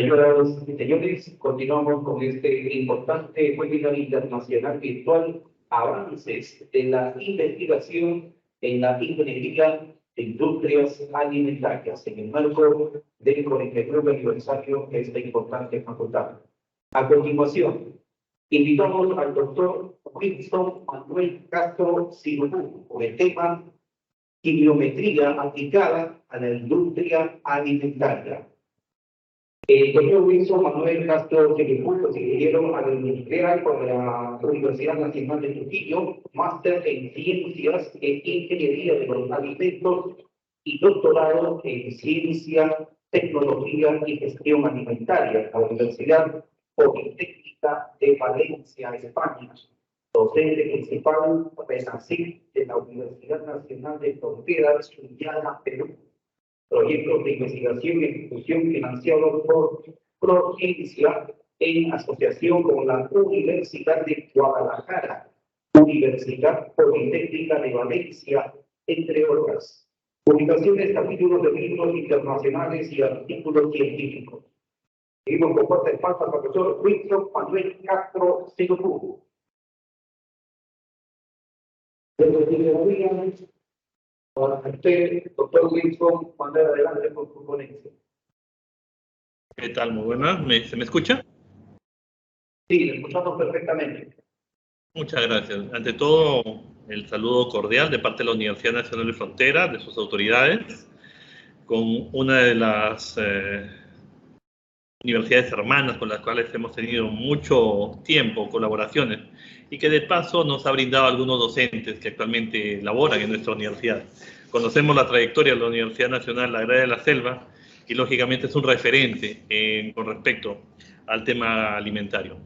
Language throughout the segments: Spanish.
Señoras y señores, continuamos con este importante webinar internacional virtual, avances de la investigación en la ingeniería de industrias alimentarias, en el marco del 49 aniversario de esta importante facultad. A continuación, invitamos al doctor Winston Manuel Castro Cirujú con el tema Quimiometría aplicada a la industria alimentaria. El doctor Winston Manuel Castro Cirujú es ingeniero agroindustrial por la Universidad Nacional de Trujillo, máster en Ciencias e Ingeniería de los Alimentos y doctorado en Ciencia, Tecnología y Gestión Alimentaria por la Universidad Politécnica de Valencia, España. Docente principal de la Universidad Nacional de Fronteras, Sullana, Perú. Proyectos de investigación y ejecución financiados por Prociencia en asociación con la Universidad de Guadalajara, Universidad Politécnica de Valencia, entre otras. Publicaciones, capítulos de libros internacionales y artículos científicos. Seguimos con fuerte espacio al profesor Winston Manuel Castro Cirujú. Para usted, doctor Winston, mandar adelante con su ponencia. ¿Qué tal? Muy buenas. ¿Se me escucha? Sí, le escuchamos perfectamente. Muchas gracias. Ante todo, el saludo cordial de parte de la Universidad Nacional de Frontera, de sus autoridades, con una de las universidades hermanas con las cuales hemos tenido mucho tiempo, colaboraciones, y que de paso nos ha brindado algunos docentes que actualmente laboran en nuestra universidad. Conocemos la trayectoria de la Universidad Nacional Agraria de la Selva y lógicamente es un referente con respecto al tema alimentario.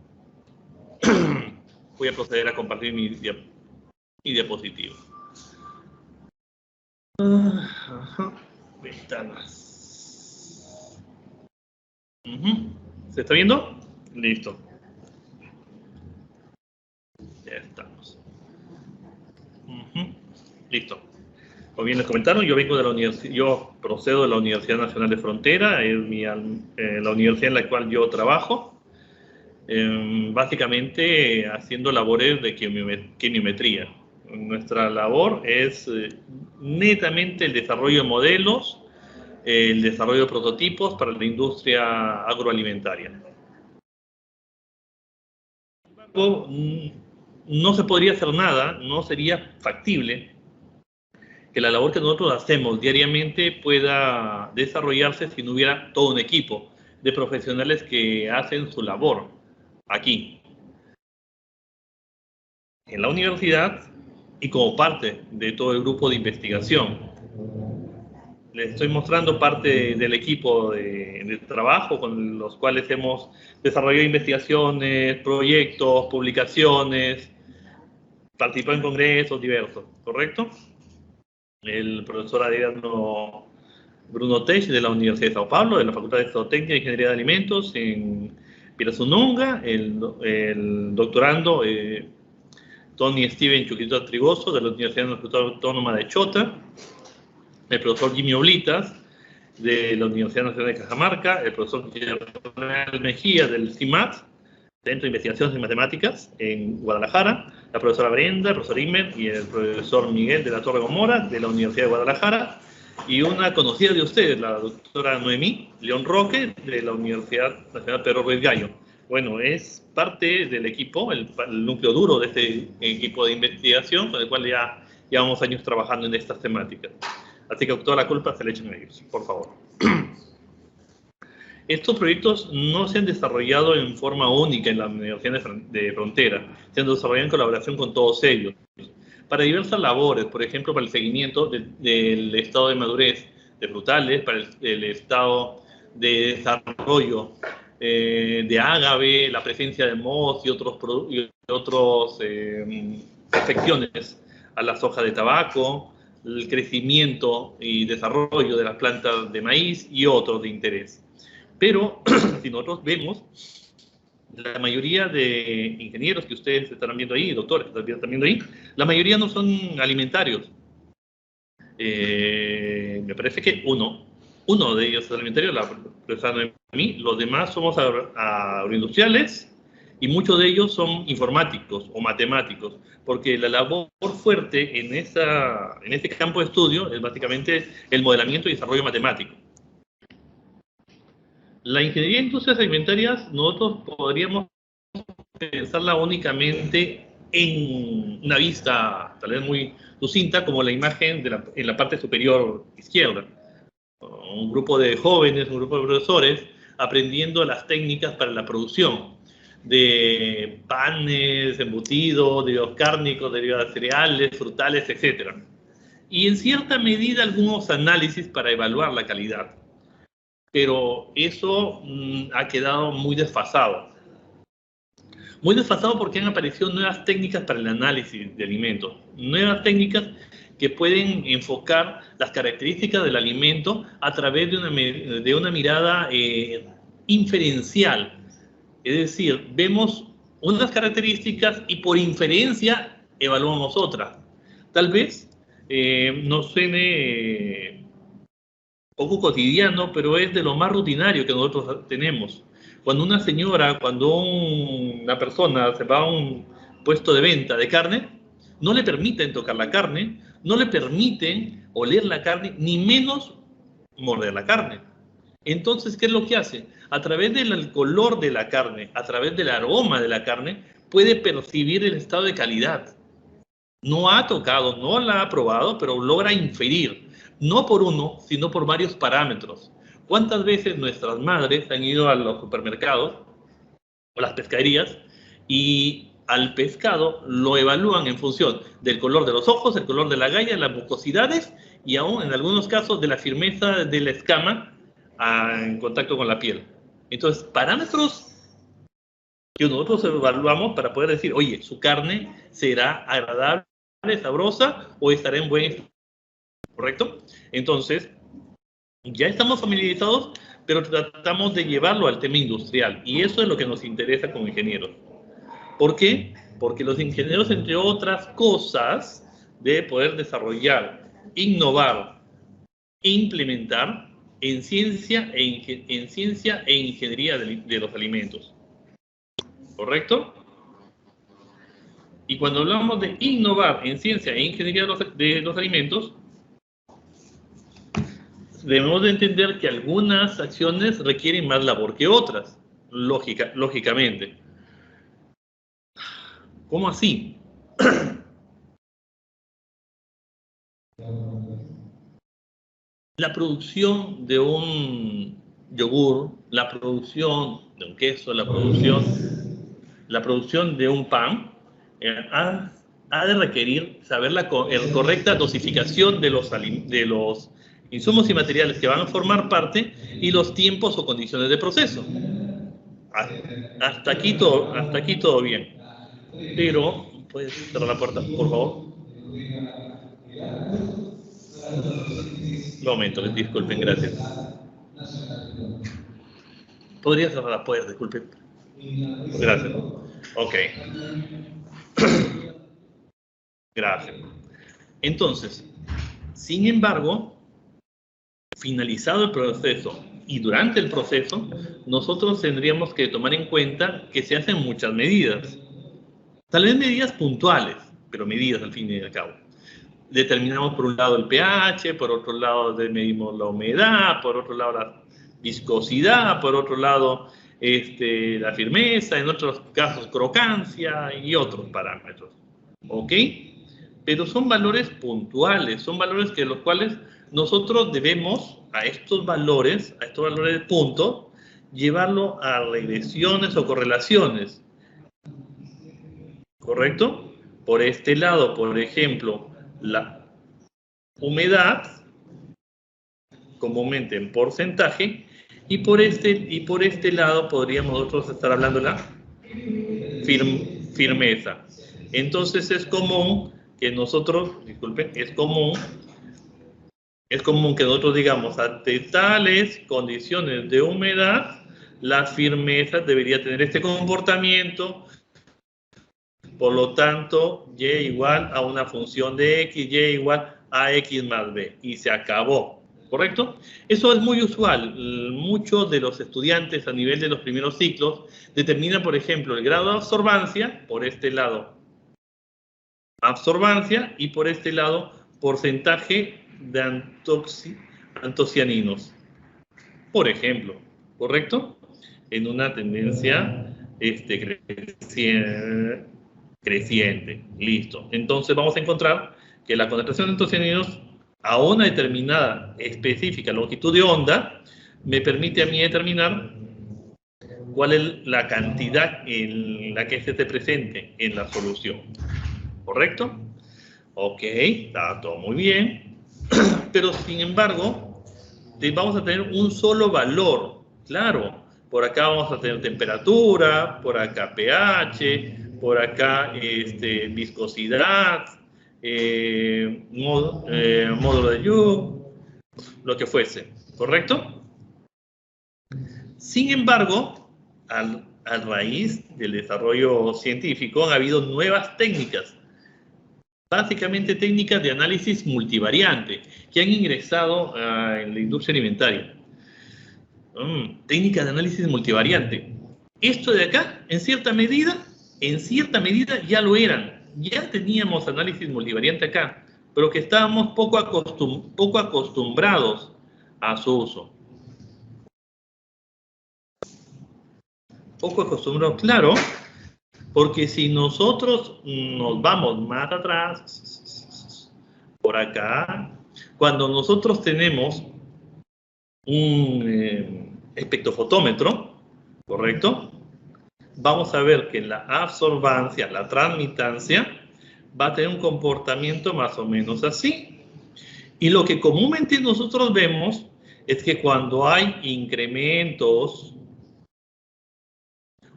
Voy a proceder a compartir mi diapositiva. Ventanas. ¿Se está viendo? Listo. Ya estamos. Listo. Como bien les comentaron, yo vengo de la universidad, yo procedo de la Universidad Nacional de Frontera, es la universidad en la cual yo trabajo, básicamente haciendo labores de quimiometría. Nuestra labor es netamente el desarrollo de modelos, el desarrollo de prototipos para la industria agroalimentaria. Sin embargo, no se podría hacer nada, no sería factible que la labor que nosotros hacemos diariamente pueda desarrollarse si no hubiera todo un equipo de profesionales que hacen su labor aquí, en la universidad y como parte de todo el grupo de investigación. Les estoy mostrando parte del equipo de trabajo con los cuales hemos desarrollado investigaciones, proyectos, publicaciones, participado en congresos diversos, ¿correcto? El profesor Adriano Bruno Tech de la Universidad de Sao Paulo, de la Facultad de Zootecnia e Ingeniería de Alimentos en Pirassununga, el doctorando Tony Steven Chuquito Trigoso de la Universidad Autónoma de Chota, el profesor Jimmy Oblitas de la Universidad Nacional de Cajamarca, el profesor Guillermo Mejía del CIMAT, Centro de Investigaciones en Matemáticas en Guadalajara, la profesora Brenda, el profesor Imer y el profesor Miguel de la Torre Gomora de la Universidad de Guadalajara, y una conocida de ustedes, la doctora Noemí León Roque de la Universidad Nacional Pedro Ruiz Gallo. Bueno, es parte del equipo, el núcleo duro de este equipo de investigación con el cual ya llevamos años trabajando en estas temáticas. Así que toda la culpa se le echan a ellos, por favor. Estos proyectos no se han desarrollado en forma única en la Universidad de Frontera, se han desarrollado en colaboración con todos ellos, para diversas labores, por ejemplo, para el seguimiento del estado de madurez de frutales, para el estado de desarrollo de ágave, la presencia de moho y otros afecciones a las hojas de tabaco, el crecimiento y desarrollo de las plantas de maíz y otros de interés. Pero si nosotros vemos, la mayoría de ingenieros que ustedes estarán viendo ahí, doctores que están viendo ahí, la mayoría no son alimentarios. Me parece que uno, Uno de ellos es alimentario, la profesora Noemí, los demás somos agroindustriales y muchos de ellos son informáticos o matemáticos, porque la labor fuerte en este campo de estudio es básicamente el modelamiento y desarrollo matemático. La ingeniería de industrias alimentarias nosotros podríamos pensarla únicamente en una vista tal vez muy sucinta, como la imagen en la parte superior izquierda. Un grupo de jóvenes, un grupo de profesores aprendiendo las técnicas para la producción de panes, embutidos, derivados cárnicos, derivados de cereales, frutales, etc. Y en cierta medida algunos análisis para evaluar la calidad. Pero eso ha quedado muy desfasado. Muy desfasado porque han aparecido nuevas técnicas para el análisis de alimentos. Nuevas técnicas que pueden enfocar las características del alimento a través de una mirada inferencial. Es decir, vemos unas características y por inferencia evaluamos otras. Tal vez nos suene poco cotidiano, pero es de lo más rutinario que nosotros tenemos. Cuando una señora, cuando una persona se va a un puesto de venta de carne, no le permiten tocar la carne, no le permiten oler la carne, ni menos morder la carne. Entonces, ¿qué es lo que hace? A través del color de la carne, a través del aroma de la carne, puede percibir el estado de calidad. No ha tocado, no la ha probado, pero logra inferir, no por uno, sino por varios parámetros. ¿Cuántas veces nuestras madres han ido a los supermercados o las pescaderías y al pescado lo evalúan en función del color de los ojos, el color de la galla, las mucosidades y aún en algunos casos de la firmeza de la escama en contacto con la piel? Entonces, parámetros que nosotros evaluamos para poder decir, oye, su carne será agradable, sabrosa o estará en buen estado, ¿correcto? Entonces, ya estamos familiarizados, pero tratamos de llevarlo al tema industrial y eso es lo que nos interesa como ingenieros. ¿Por qué? Porque los ingenieros, entre otras cosas, deben poder desarrollar, innovar e implementar en ciencia e ingeniería de los alimentos. ¿Correcto? Y cuando hablamos de innovar en ciencia e ingeniería de los alimentos, debemos de entender que algunas acciones requieren más labor que otras, lógicamente. ¿Cómo así? La producción de un yogur, la producción de un queso, la producción de un pan, ha de requerir saber la correcta dosificación de los insumos y materiales que van a formar parte y los tiempos o condiciones de proceso. Hasta aquí todo bien. Pero, ¿puedes cerrar la puerta, por favor? Un momento, disculpen, gracias. ¿Podría cerrar la puerta? Disculpen. Gracias. Ok. Gracias. Entonces, sin embargo, finalizado el proceso y durante el proceso, nosotros tendríamos que tomar en cuenta que se hacen muchas medidas. Tal vez medidas puntuales, pero medidas al fin y al cabo. Determinamos por un lado el pH, por otro lado medimos la humedad, por otro lado la viscosidad, por otro lado la firmeza, en otros casos crocancia y otros parámetros. ¿Ok? Pero son valores puntuales, son valores que los cuales nosotros debemos a estos valores de punto, llevarlo a regresiones o correlaciones. ¿Correcto? Por este lado, por ejemplo, la humedad, comúnmente en porcentaje, y por este lado podríamos nosotros estar hablando de la firmeza. Entonces es común que nosotros, disculpen, es común que nosotros digamos, ante tales condiciones de humedad, la firmeza debería tener este comportamiento. Por lo tanto, y igual a una función de x, y igual a x más b. Y se acabó. ¿correcto? Eso es muy usual. Muchos de los estudiantes a nivel de los primeros ciclos determinan, por ejemplo, el grado de absorbancia, por este lado, absorbancia, y por este lado, porcentaje de antocianinos, por ejemplo, ¿correcto? En una tendencia creciente. Listo. Entonces vamos a encontrar que la concentración de antocianinos a una determinada específica longitud de onda me permite a mí determinar cuál es la cantidad en la que se esté presente en la solución. ¿Correcto? Ok, está todo muy bien. Pero sin embargo, vamos a tener un solo valor. Claro, por acá vamos a tener temperatura, por acá pH, por acá viscosidad, módulo de Young, lo que fuese. ¿Correcto? Sin embargo, a raíz del desarrollo científico han habido nuevas técnicas, básicamente técnicas de análisis multivariante, que han ingresado en la industria alimentaria. Técnicas de análisis multivariante. Esto de acá, en cierta medida ya lo eran. Ya teníamos análisis multivariante acá, pero que estábamos poco acostumbrados a su uso. Poco acostumbrados, claro, porque si nosotros nos vamos más atrás, por acá, cuando nosotros tenemos un espectrofotómetro, ¿correcto? Vamos a ver que la absorbancia, la transmitancia, va a tener un comportamiento más o menos así. Y lo que comúnmente nosotros vemos es que cuando hay incrementos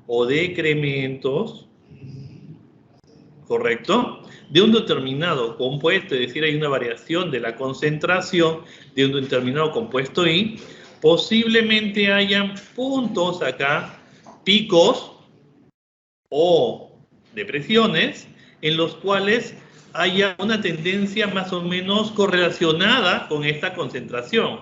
o decrementos, ¿correcto?, de un determinado compuesto, es decir, hay una variación de la concentración de un determinado compuesto I, posiblemente hayan puntos acá, picos o depresiones, en los cuales haya una tendencia más o menos correlacionada con esta concentración.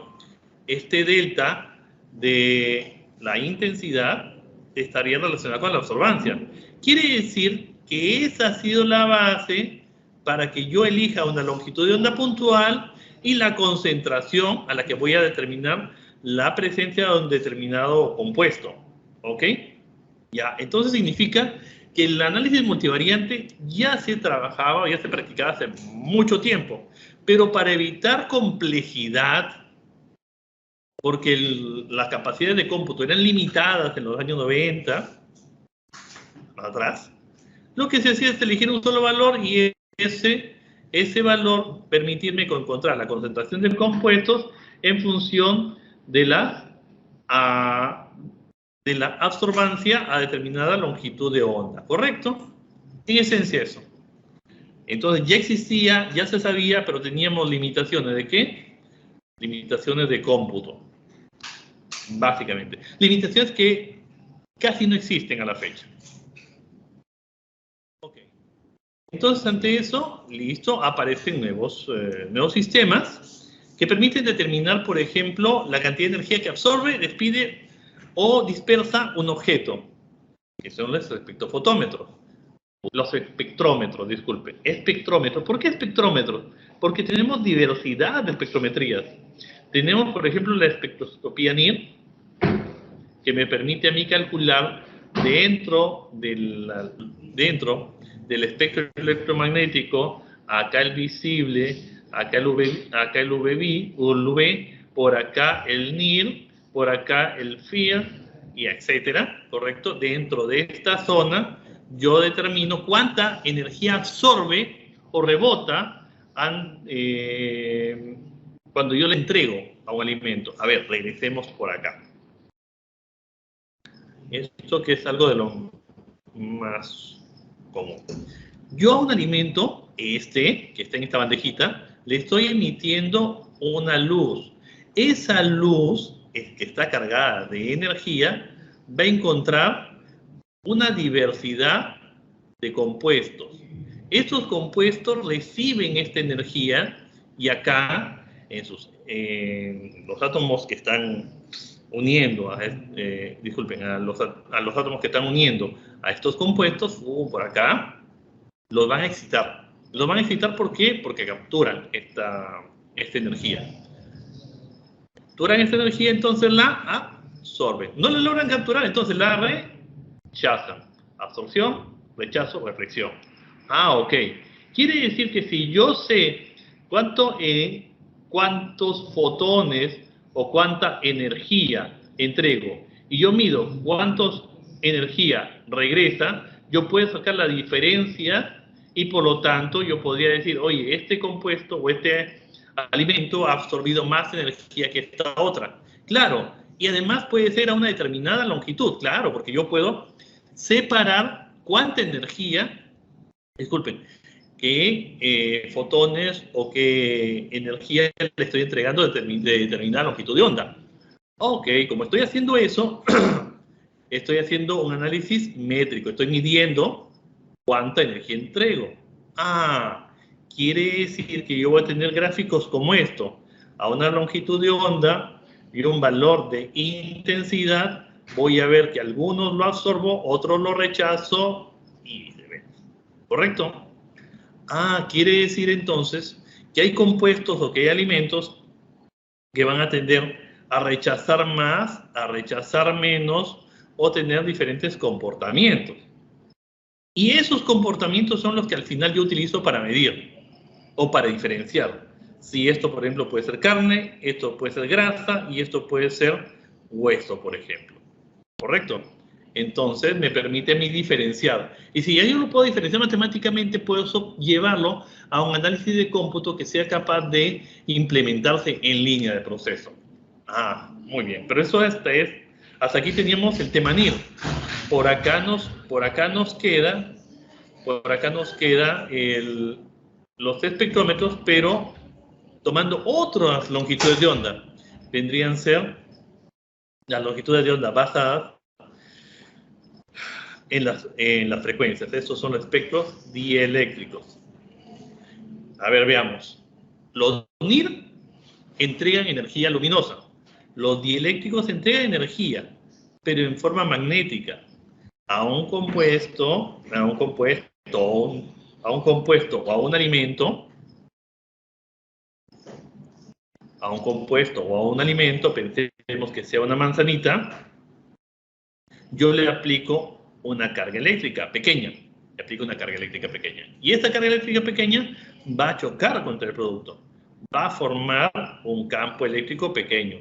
Este delta de la intensidad estaría relacionado con la absorbancia. Quiere decir que esa ha sido la base para que yo elija una longitud de onda puntual y la concentración a la que voy a determinar la presencia de un determinado compuesto. ¿Ok? Ya, entonces significa que el análisis multivariante ya se trabajaba, ya se practicaba hace mucho tiempo, pero para evitar complejidad, porque las capacidades de cómputo eran limitadas en los años 90, más atrás, lo que se hacía es elegir un solo valor y ese valor permitirme encontrar la concentración de compuestos en función de la absorbancia a determinada longitud de onda, ¿correcto? En esencia eso. Entonces ya existía, ya se sabía, pero teníamos limitaciones ¿de qué? Limitaciones de cómputo, básicamente. Limitaciones que casi no existen a la fecha. Ok. Entonces, ante eso, listo, aparecen nuevos sistemas que permiten determinar, por ejemplo, la cantidad de energía que absorbe, despide o dispersa un objeto, que son los espectrofotómetros. Los espectrómetros, disculpe. Espectrómetros. ¿Por qué espectrómetros? Porque tenemos diversidad de espectrometrías. Tenemos, por ejemplo, la espectroscopía NIR, que me permite a mí calcular dentro del espectro electromagnético, acá el visible, acá el UV, por acá el NIR, por acá el FIR, y etcétera, ¿correcto? Dentro de esta zona, yo determino cuánta energía absorbe o rebota cuando yo le entrego a un alimento. A ver, regresemos por acá. Esto que es algo de lo más común. Yo a un alimento, que está en esta bandejita, le estoy emitiendo una luz. Esa luz, que está cargada de energía, va a encontrar una diversidad de compuestos. Estos compuestos reciben esta energía y acá, en los átomos que están uniendo, disculpen, a los átomos que están uniendo a estos compuestos, por acá, los van a excitar. Los van a excitar, ¿por qué? Porque capturan esta energía. Capturan esta energía, entonces la absorben. No la logran capturar, entonces la rechazan. Absorción, rechazo, reflexión. Ok. Quiere decir que si yo sé cuántos fotones o cuánta energía entrego y yo mido cuántos energía regresa, yo puedo sacar la diferencia y por lo tanto yo podría decir, oye, este compuesto o este alimento ha absorbido más energía que esta otra. Claro, y además puede ser a una determinada longitud, claro, porque yo puedo separar cuánta energía, disculpen, qué fotones o qué energía le estoy entregando de determinada longitud de onda. Ok, como estoy haciendo eso, estoy haciendo un análisis métrico, estoy midiendo cuánta energía entrego. Quiere decir que yo voy a tener gráficos como esto, a una longitud de onda y un valor de intensidad. Voy a ver que algunos lo absorbo, otros lo rechazo y viceversa. ¿Correcto? Quiere decir entonces que hay compuestos o que hay alimentos que van a tender a rechazar más, a rechazar menos o tener diferentes comportamientos. Y esos comportamientos son los que al final yo utilizo para medir o para diferenciar. Si esto, por ejemplo, puede ser carne, esto puede ser grasa y esto puede ser hueso, por ejemplo. ¿Correcto? Entonces me permite a mí diferenciar. Y si ya yo lo puedo diferenciar matemáticamente, puedo llevarlo a un análisis de cómputo que sea capaz de implementarse en línea de proceso. Muy bien. Pero eso hasta aquí teníamos el tema NIR. Por acá nos queda los espectrómetros, pero tomando otras longitudes de onda. Vendrían a ser las longitudes de onda basadas en las frecuencias. Estos son los espectros dieléctricos. A ver, veamos. Los NIR entregan energía luminosa. Los dieléctricos entregan energía, pero en forma magnética. A un compuesto o a un alimento, pensemos que sea una manzanita, yo le aplico una carga eléctrica pequeña. Y esta carga eléctrica pequeña va a chocar contra el producto. Va a formar un campo eléctrico pequeño.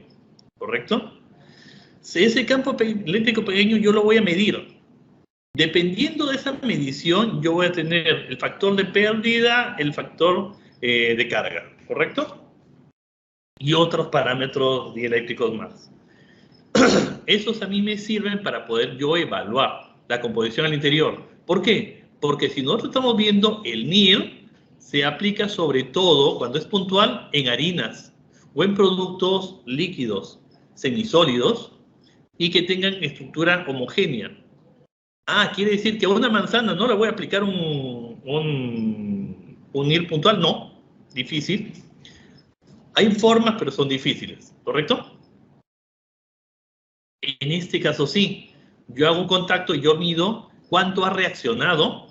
¿Correcto? Si ese campo eléctrico pequeño yo lo voy a medir. Dependiendo de esa medición, yo voy a tener el factor de pérdida, el factor de carga. ¿Correcto? Y otros parámetros dieléctricos más. Esos a mí me sirven para poder yo evaluar la composición al interior. ¿Por qué? Porque si nosotros estamos viendo el NIR, se aplica sobre todo cuando es puntual en harinas o en productos líquidos, semisólidos y que tengan estructura homogénea. Quiere decir que a una manzana no le voy a aplicar un NIR puntual. No, difícil. Hay formas, pero son difíciles, ¿correcto? En este caso sí, yo hago un contacto y yo mido cuánto ha reaccionado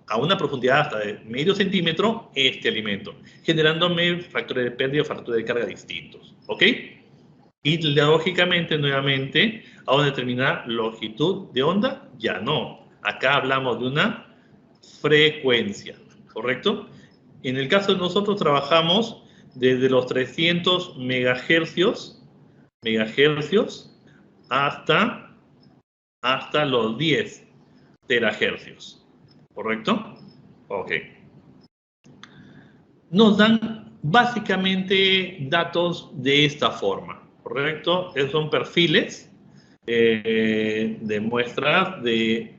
a una profundidad hasta de medio centímetro este alimento, generándome factores de pérdida o factores de carga distintos, ¿ok? Y lógicamente, nuevamente, a una determinada longitud de onda, ya no. Acá hablamos de una frecuencia, ¿correcto? En el caso de nosotros trabajamos desde los 300 megahercios hasta los 10 terahercios, ¿correcto? Ok. Nos dan básicamente datos de esta forma, ¿correcto? Esos son perfiles de muestras de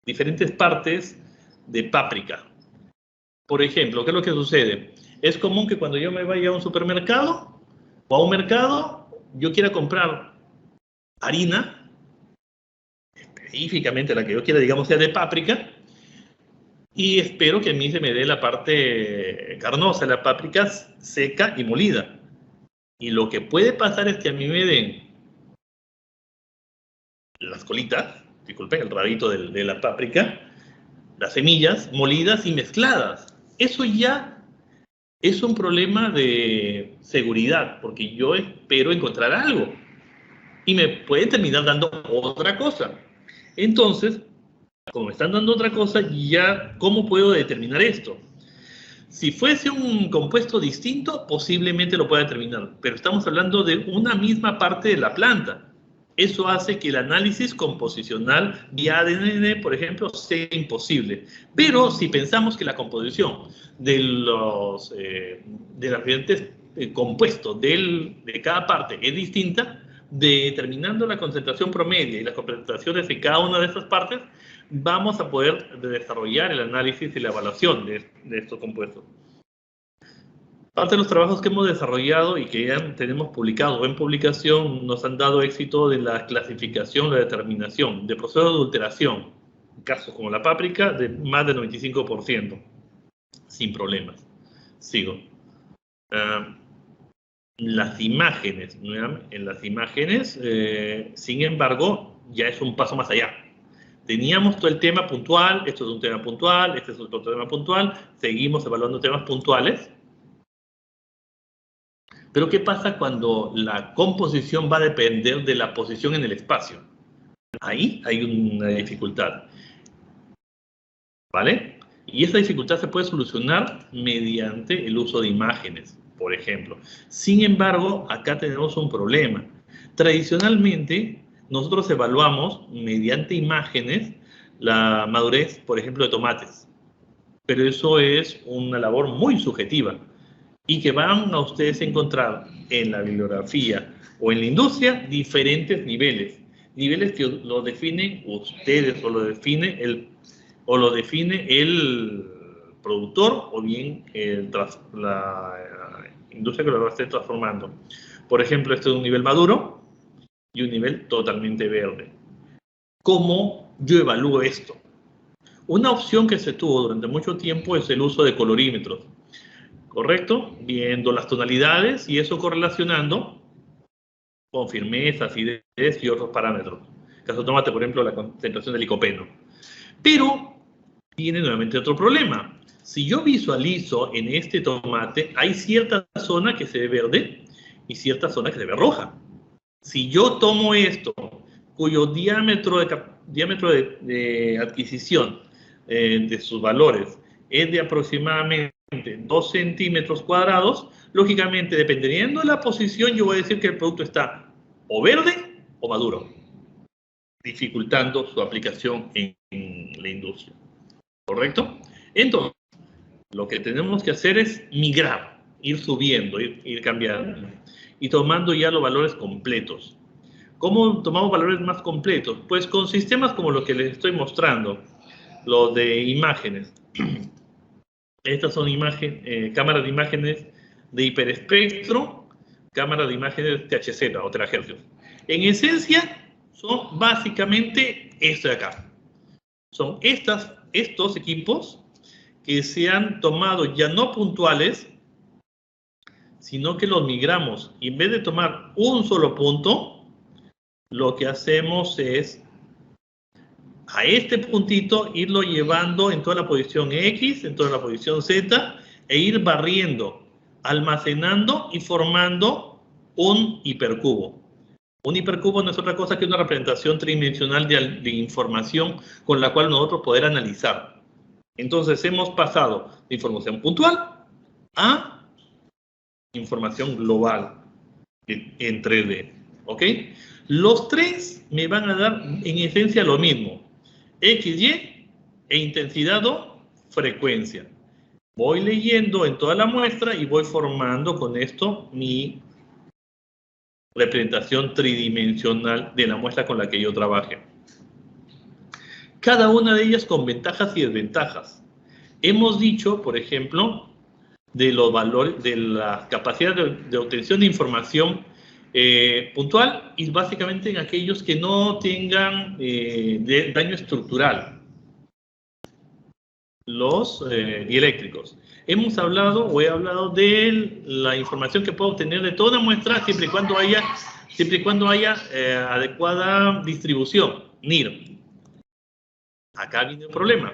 diferentes partes de páprica. Por ejemplo, ¿qué es lo que sucede? Es común que cuando yo me vaya a un supermercado o a un mercado, yo quiera comprar harina, específicamente la que yo quiera, digamos, sea de páprica, y espero que a mí se me dé la parte carnosa, la páprica seca y molida. Y lo que puede pasar es que a mí me den las colitas, disculpen, el rabito de la páprica, las semillas molidas y mezcladas. Eso ya es un problema de seguridad, porque yo espero encontrar algo y me puede terminar dando otra cosa. Entonces, como me están dando otra cosa, ya, ¿cómo puedo determinar esto? Si fuese un compuesto distinto, posiblemente lo pueda determinar, pero estamos hablando de una misma parte de la planta. Eso hace que el análisis composicional vía ADN, por ejemplo, sea imposible. Pero si pensamos que la composición de los diferentes compuestos de cada parte es distinta, determinando la concentración promedio y las concentraciones en cada una de estas partes, vamos a poder desarrollar el análisis y la evaluación de estos compuestos. Parte de los trabajos que hemos desarrollado y que ya tenemos publicado o en publicación nos han dado éxito de la clasificación, la determinación de procesos de adulteración, en casos como la páprica, de más del 95%, sin problemas. Sigo. Las imágenes, en las imágenes, sin embargo, ya es un paso más allá. Teníamos todo el tema puntual, esto es un tema puntual, este es otro tema puntual, seguimos evaluando temas puntuales. Pero ¿qué pasa cuando la composición va a depender de la posición en el espacio? Ahí hay una dificultad, ¿vale? Y esa dificultad se puede solucionar mediante el uso de imágenes, por ejemplo. Sin embargo, acá tenemos un problema. Tradicionalmente, nosotros evaluamos mediante imágenes la madurez, por ejemplo, de tomates. Pero eso es una labor muy subjetiva y que van a ustedes encontrar en la bibliografía o en la industria diferentes niveles. Niveles que lo definen ustedes o lo define el productor o bien la industria que lo va a estar transformando. Por ejemplo, este es un nivel maduro y un nivel totalmente verde. ¿Cómo yo evalúo esto? Una opción que se tuvo durante mucho tiempo es el uso de colorímetros, ¿correcto? Viendo las tonalidades y eso correlacionando con firmeza, acidez y otros parámetros. En caso de tomate, por ejemplo, la concentración de licopeno. Pero tiene nuevamente otro problema. Si yo visualizo en este tomate, hay cierta zona que se ve verde y cierta zona que se ve roja. Si yo tomo esto, cuyo diámetro de adquisición de sus valores es de aproximadamente 2 centímetros cuadrados, lógicamente, dependiendo de la posición, yo voy a decir que el producto está o verde o maduro, dificultando su aplicación en la industria. ¿Correcto? Entonces, lo que tenemos que hacer es migrar, ir subiendo, ir cambiando y tomando ya los valores completos. ¿Cómo tomamos valores más completos? Pues con sistemas como los que les estoy mostrando, los de imágenes. Estas son cámaras de imágenes de hiperespectro, cámaras de imágenes THZ o terahercios. En esencia, son básicamente esto de acá. Son estos equipos que se han tomado ya no puntuales, sino que los migramos. Y en vez de tomar un solo punto, lo que hacemos es a este puntito irlo llevando en toda la posición X, en toda la posición Z, e ir barriendo, almacenando y formando un hipercubo. Un hipercubo no es otra cosa que una representación tridimensional de información con la cual nosotros poder analizar. Entonces hemos pasado de información puntual a información global en 3D. ¿Ok? Los tres me van a dar en esencia lo mismo. XY e intensidad o frecuencia. Voy leyendo en toda la muestra y voy formando con esto mi representación tridimensional de la muestra con la que yo trabaje. Cada una de ellas con ventajas y desventajas. Hemos dicho, por ejemplo, de los valores, de la capacidad de obtención de información puntual y básicamente en aquellos que no tengan daño estructural. Los dieléctricos. Hemos hablado o he hablado de la información que puedo obtener de toda muestra siempre y cuando haya adecuada distribución, NIR. Acá viene el problema.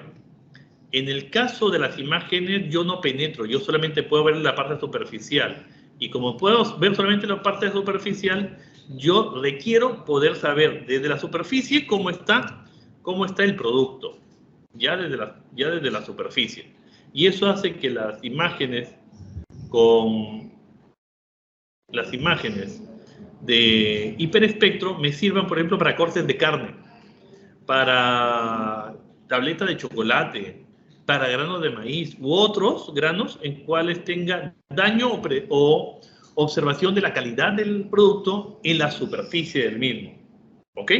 En el caso de las imágenes, yo no penetro, yo solamente puedo ver la parte superficial. Y como puedo ver solamente la parte superficial, yo requiero poder saber desde la superficie cómo está el producto, ya desde la superficie. Y eso hace que las imágenes de hiperespectro me sirvan, por ejemplo, para cortes de carne, para tableta de chocolate, para granos de maíz u otros granos en cuales tenga daño o observación de la calidad del producto en la superficie del mismo. ¿Ok?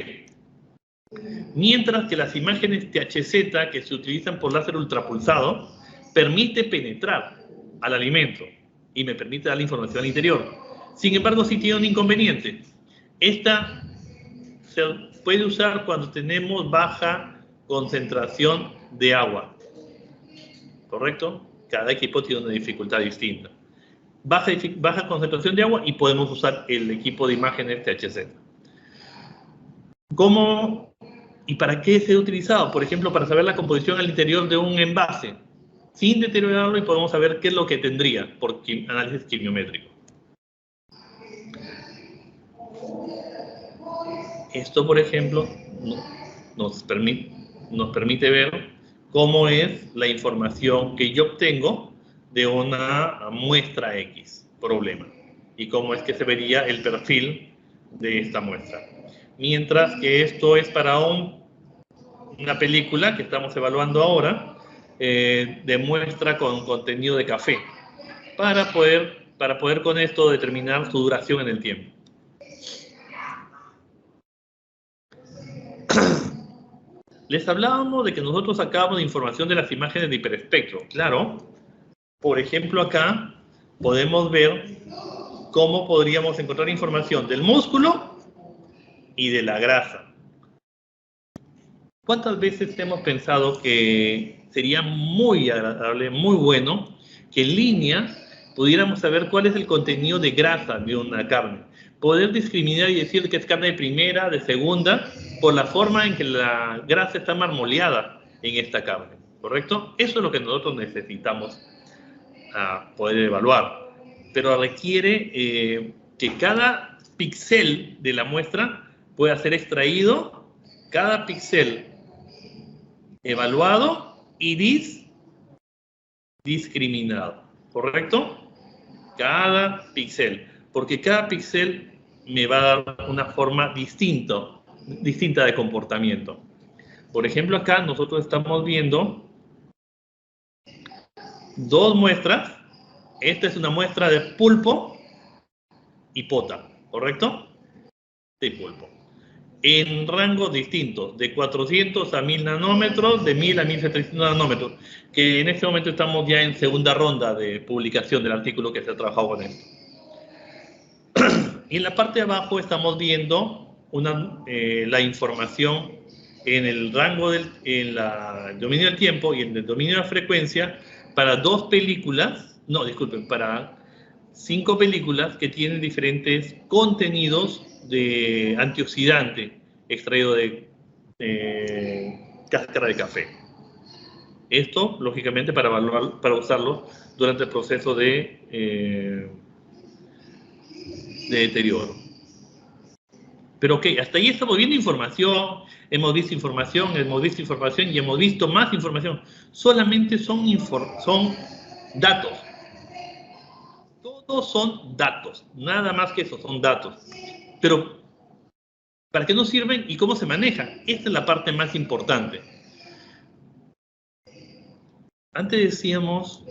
Mientras que las imágenes THZ que se utilizan por láser ultrapulsado permite penetrar al alimento y me permite dar la información al interior. Sin embargo, sí tiene un inconveniente. Esta se puede usar cuando tenemos baja concentración de agua. ¿Correcto? Cada equipo tiene una dificultad distinta. Baja concentración de agua y podemos usar el equipo de imágenes THZ. ¿Cómo y para qué se ha utilizado? Por ejemplo, para saber la composición al interior de un envase, sin deteriorarlo, y podemos saber qué es lo que tendría por análisis quimiométrico. Esto, por ejemplo, nos permite ver cómo es la información que yo obtengo de una muestra X, problema, y cómo es que se vería el perfil de esta muestra. Mientras que esto es para una película que estamos evaluando ahora, de muestra con contenido de café, para poder con esto determinar su duración en el tiempo. Les hablábamos de que nosotros sacábamos información de las imágenes de hiperespectro. Claro, por ejemplo, acá podemos ver cómo podríamos encontrar información del músculo y de la grasa. ¿Cuántas veces hemos pensado que sería muy agradable, muy bueno, que en línea pudiéramos saber cuál es el contenido de grasa de una carne? Poder discriminar y decir que es carne de primera, de segunda, por la forma en que la grasa está marmoleada en esta carne, ¿correcto? Eso es lo que nosotros necesitamos poder evaluar. Pero requiere que cada píxel de la muestra pueda ser extraído, cada píxel evaluado y discriminado, ¿correcto? Cada píxel, porque cada píxel me va a dar una forma distinta de comportamiento. Por ejemplo, acá nosotros estamos viendo dos muestras. Esta es una muestra de pulpo y pota, ¿correcto? De pulpo. En rangos distintos, de 400 a 1000 nanómetros, de 1000 a 1700 nanómetros, que en este momento estamos ya en segunda ronda de publicación del artículo que se ha trabajado con esto. Y en la parte de abajo estamos viendo la información en el rango en el dominio del tiempo y en el dominio de la frecuencia para para 5 películas que tienen diferentes contenidos de antioxidante extraído de cáscara de café. Esto, lógicamente, para usarlo durante el proceso de deterioro. Pero ok, hasta ahí estamos viendo información, hemos visto información y hemos visto más información. Solamente son datos. Todos son datos, nada más que eso, son datos. Pero, ¿para qué nos sirven y cómo se manejan? Esta es la parte más importante. Antes decíamos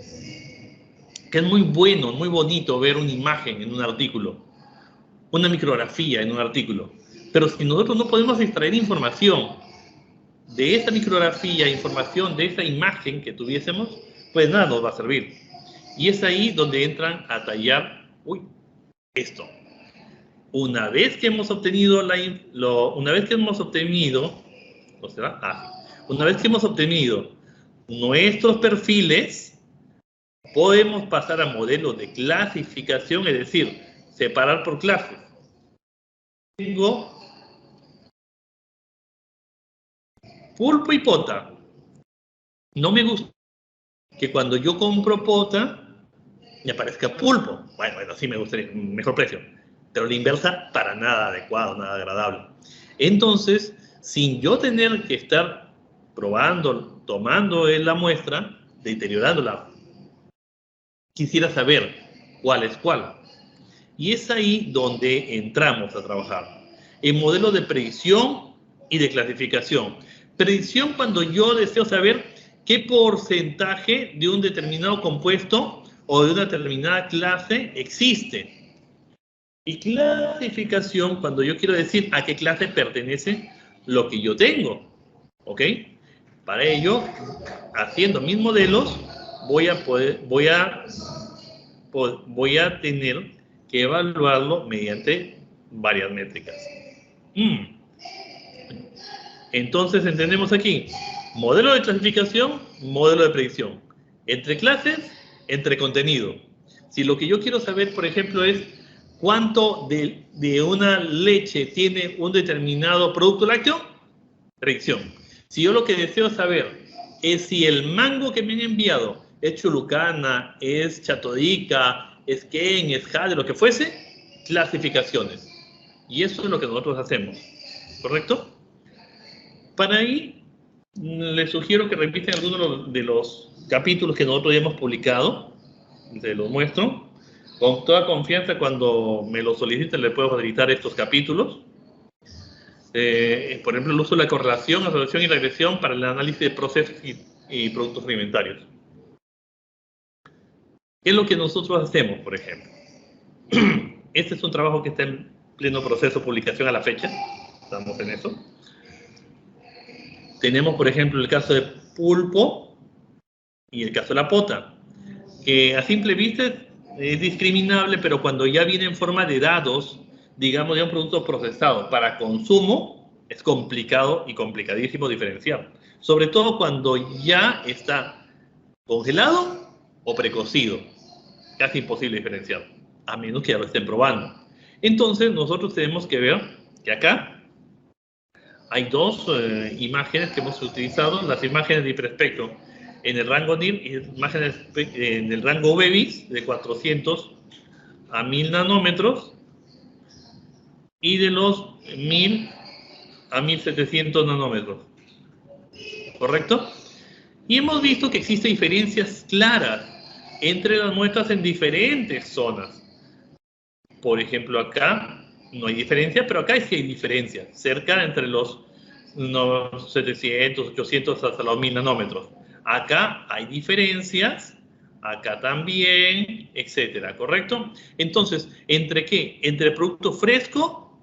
que es muy bueno, muy bonito ver una imagen en un artículo, una micrografía en un artículo. Pero si nosotros no podemos extraer información de esa micrografía, información de esa imagen que tuviésemos, pues nada nos va a servir. Y es ahí donde entran a tallar esto. Una vez que hemos obtenido nuestros perfiles, podemos pasar a modelos de clasificación, es decir, separar por clases. Tengo pulpo y pota. No me gusta que cuando yo compro pota me aparezca pulpo. Bueno, sí me gustaría un mejor precio. Pero la inversa, para nada adecuado, nada agradable. Entonces, sin yo tener que estar probando, tomando la muestra, deteriorándola, quisiera saber cuál es cuál. Y es ahí donde entramos a trabajar. En modelos de predicción y de clasificación. Predicción cuando yo deseo saber qué porcentaje de un determinado compuesto o de una determinada clase existe. Y clasificación cuando yo quiero decir a qué clase pertenece lo que yo tengo. ¿Ok? Para ello, haciendo mis modelos, voy a tener que evaluarlo mediante varias métricas. Entonces, entendemos aquí, modelo de clasificación, modelo de predicción. Entre clases, entre contenido. Si lo que yo quiero saber, por ejemplo, es cuánto de una leche tiene un determinado producto lácteo, predicción. Si yo lo que deseo saber es si el mango que me han enviado es chulucana, es chatodica, es ken, es jade, lo que fuese, clasificaciones. Y eso es lo que nosotros hacemos, ¿correcto? Para ahí, les sugiero que repiten algunos de los capítulos que nosotros ya hemos publicado. Se los muestro. Con toda confianza, cuando me lo soliciten, les puedo facilitar estos capítulos. Por ejemplo, el uso de la correlación, asociación y regresión para el análisis de procesos y productos alimentarios. ¿Qué es lo que nosotros hacemos, por ejemplo? Este es un trabajo que está en pleno proceso de publicación a la fecha. Estamos en eso. Tenemos, por ejemplo, el caso de pulpo y el caso de la pota, que a simple vista es discriminable, pero cuando ya viene en forma de datos, digamos, de un producto procesado para consumo, es complicado y complicadísimo diferenciar. Sobre todo cuando ya está congelado o precocido. Casi imposible diferenciar, a menos que ya lo estén probando. Entonces, nosotros tenemos que ver que acá hay dos imágenes que hemos utilizado, las imágenes de hiperespectro en el rango NIR y imágenes en el rango UV-Vis de 400 a 1000 nanómetros y de los 1000 a 1700 nanómetros. ¿Correcto? Y hemos visto que existen diferencias claras entre las muestras en diferentes zonas. Por ejemplo, acá no hay diferencia, pero acá sí hay diferencia, cerca entre los 700, 800 hasta los 1000 nanómetros. Acá hay diferencias, acá también, etcétera, ¿correcto? Entonces, ¿entre qué? Entre el producto fresco,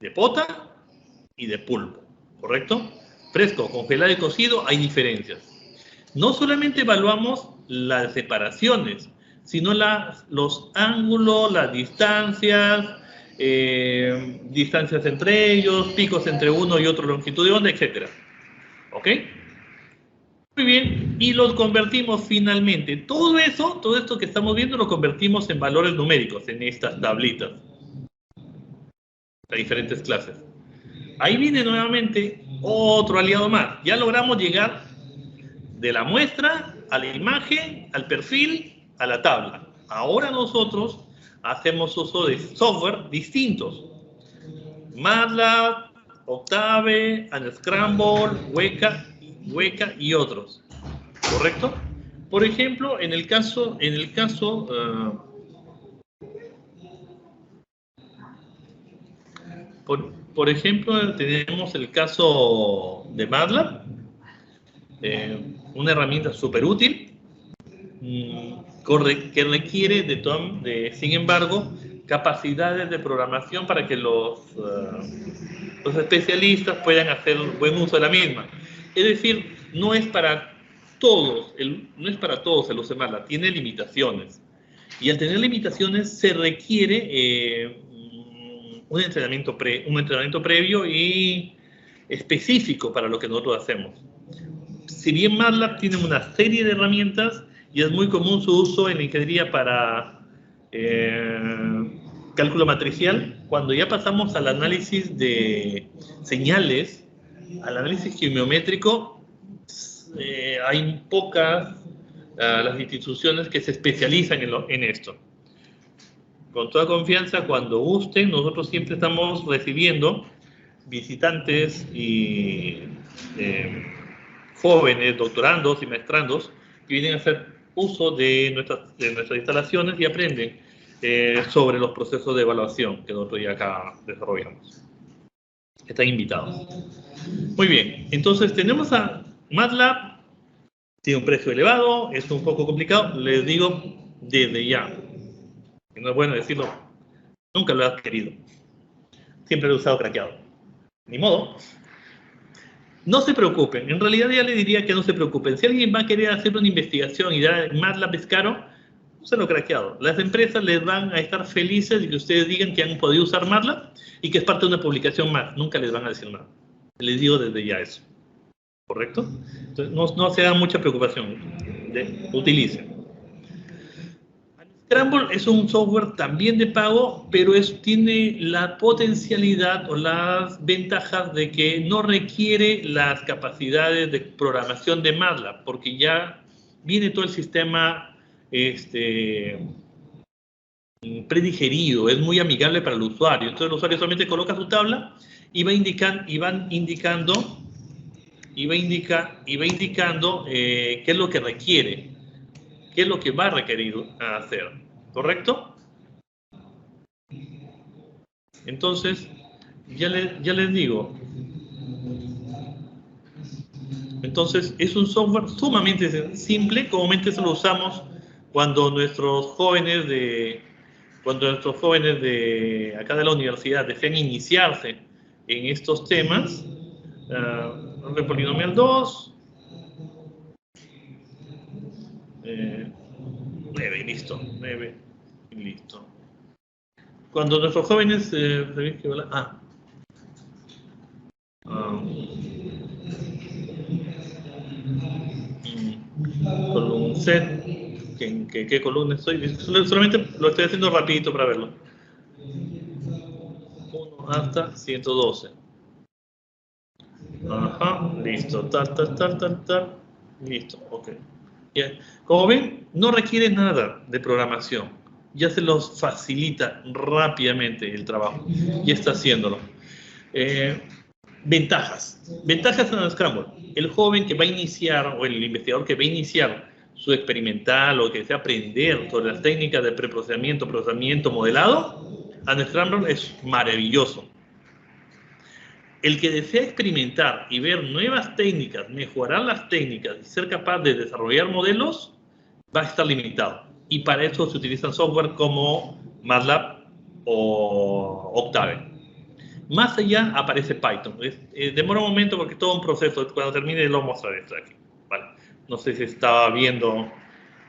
de pota y de pulpo, ¿correcto? Fresco, congelado y cocido, hay diferencias. No solamente evaluamos las separaciones, sino los ángulos, las distancias, distancias entre ellos, picos entre uno y otro longitud de onda, etc. ¿Ok? Muy bien, y los convertimos finalmente. Todo esto que estamos viendo lo convertimos en valores numéricos, en estas tablitas. De diferentes clases. Ahí viene nuevamente otro aliado más. Ya logramos llegar de la muestra a la imagen, al perfil, a la tabla. Ahora nosotros hacemos uso de software distintos. MATLAB, Octave, Unscramble, Weka y otros. ¿Correcto? Por ejemplo, en el caso por ejemplo, tenemos el caso de MATLAB, una herramienta súper útil, que requiere, sin embargo, capacidades de programación para que los especialistas puedan hacer buen uso de la misma. Es decir, no es para todos el uso de MATLAB, tiene limitaciones. Y al tener limitaciones se requiere un entrenamiento previo y específico para lo que nosotros hacemos. Si bien MATLAB tiene una serie de herramientas y es muy común su uso en la ingeniería para cálculo matricial. Cuando ya pasamos al análisis de señales, al análisis geométrico, hay pocas las instituciones que se especializan en esto. Con toda confianza, cuando gusten, nosotros siempre estamos recibiendo visitantes y jóvenes, doctorandos y maestrandos que vienen a hacer uso de nuestras instalaciones y aprenden sobre los procesos de evaluación que nosotros ya acá desarrollamos. Están invitados. Muy bien, entonces tenemos a MATLAB, tiene un precio elevado, es un poco complicado, les digo desde ya, que no es bueno decirlo, nunca lo he adquirido, siempre lo he usado craqueado, ni modo. No se preocupen, en realidad ya le diría que no se preocupen, si alguien va a querer hacer una investigación y ya MATLAB es caro, úsenlo craqueado. Las empresas les van a estar felices de que ustedes digan que han podido usar MATLAB y que es parte de una publicación más, nunca les van a decir nada. Les digo desde ya eso. ¿Correcto? Entonces, no se da mucha preocupación. Utilicen. Scramble es un software también de pago, pero tiene la potencialidad o las ventajas de que no requiere las capacidades de programación de MATLAB, porque ya viene todo el sistema predigerido, es muy amigable para el usuario. Entonces el usuario solamente coloca su tabla y va indicando qué es lo que requiere, qué es lo que va a requerir hacer, ¿correcto? Entonces, ya les digo, entonces es un software sumamente simple, comúnmente se lo usamos cuando nuestros jóvenes de acá de la universidad desean iniciarse en estos temas. Polinomial 2, 9, listo, 9, listo. Cuando nuestros jóvenes column set, ¿qué columna estoy? Solamente lo estoy haciendo rapidito para verlo. 1 hasta 112. Ajá, listo, tal, listo, ok. Bien. Como ven, no requiere nada de programación, ya se los facilita rápidamente el trabajo, y está haciéndolo. Ventajas en Scramble. El joven que va a iniciar, o el investigador que va a iniciar su experimental o que desea aprender sobre las técnicas de preprocesamiento, procesamiento, modelado, Scramble es maravilloso. El que desea experimentar y ver nuevas técnicas, mejorar las técnicas y ser capaz de desarrollar modelos, va a estar limitado. Y para eso se utilizan software como MATLAB o Octave. Más allá aparece Python. Demora un momento porque es todo un proceso. Cuando termine lo mostraré esto aquí. Vale. No sé si estaba viendo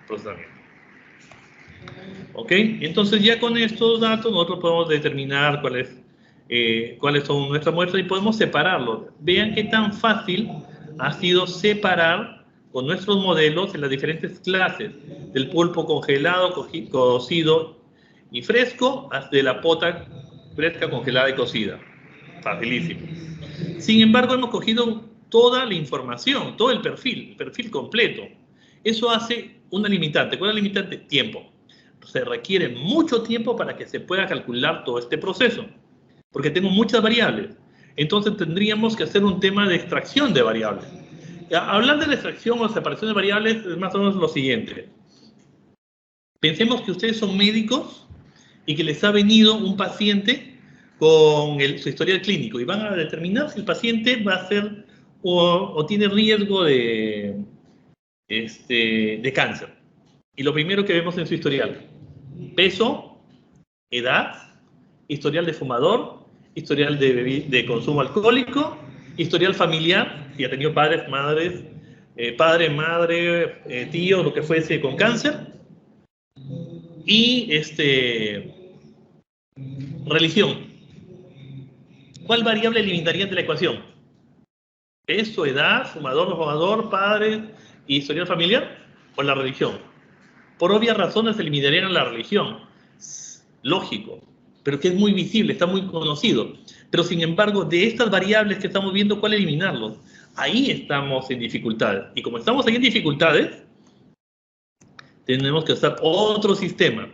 procesamiento. ¿Ok? Entonces ya con estos datos nosotros podemos determinar cuáles son nuestras muestras y podemos separarlos. Vean qué tan fácil ha sido separar con nuestros modelos en las diferentes clases del pulpo congelado, cocido y fresco hasta la pota fresca, congelada y cocida. Facilísimo. Sin embargo, hemos cogido toda la información, todo el perfil completo. Eso hace una limitante. ¿Cuál es la limitante? Tiempo. Se requiere mucho tiempo para que se pueda calcular todo este proceso, porque tengo muchas variables. Entonces tendríamos que hacer un tema de extracción de variables. Hablar de la extracción o separación de variables es más o menos lo siguiente. Pensemos que ustedes son médicos y que les ha venido un paciente con su historial clínico y van a determinar si el paciente va a ser o tiene riesgo de cáncer. Y lo primero que vemos en su historial: peso, edad, historial de fumador, historial de consumo alcohólico, historial familiar, si ha tenido padres, madres, padre, madre, tío, lo que fuese con cáncer, y religión. ¿Cuál variable eliminarían de la ecuación? Peso, edad, fumador, no fumador, padre y historial familiar, o la religión. Por obvias razones eliminarían la religión. Lógico, pero que es muy visible, está muy conocido. Pero sin embargo, de estas variables que estamos viendo, ¿cuál eliminarlos? Ahí estamos en dificultades. Y como estamos ahí en dificultades, tenemos que usar otro sistema.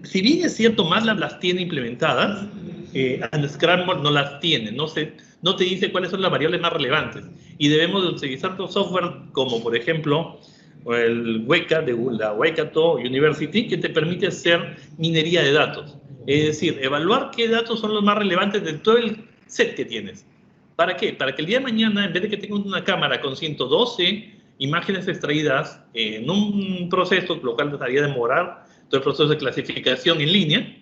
Si bien es cierto, MATLAB las tiene implementadas, Scramble no las tiene, no te dice cuáles son las variables más relevantes. Y debemos de utilizar otro software como, por ejemplo, el Weka de la Waikato University, que te permite hacer minería de datos. Es decir, evaluar qué datos son los más relevantes de todo el set que tienes. ¿Para qué? Para que el día de mañana, en vez de que tengas una cámara con 112 imágenes extraídas en un proceso, lo cual haría demorar todo el proceso de clasificación en línea,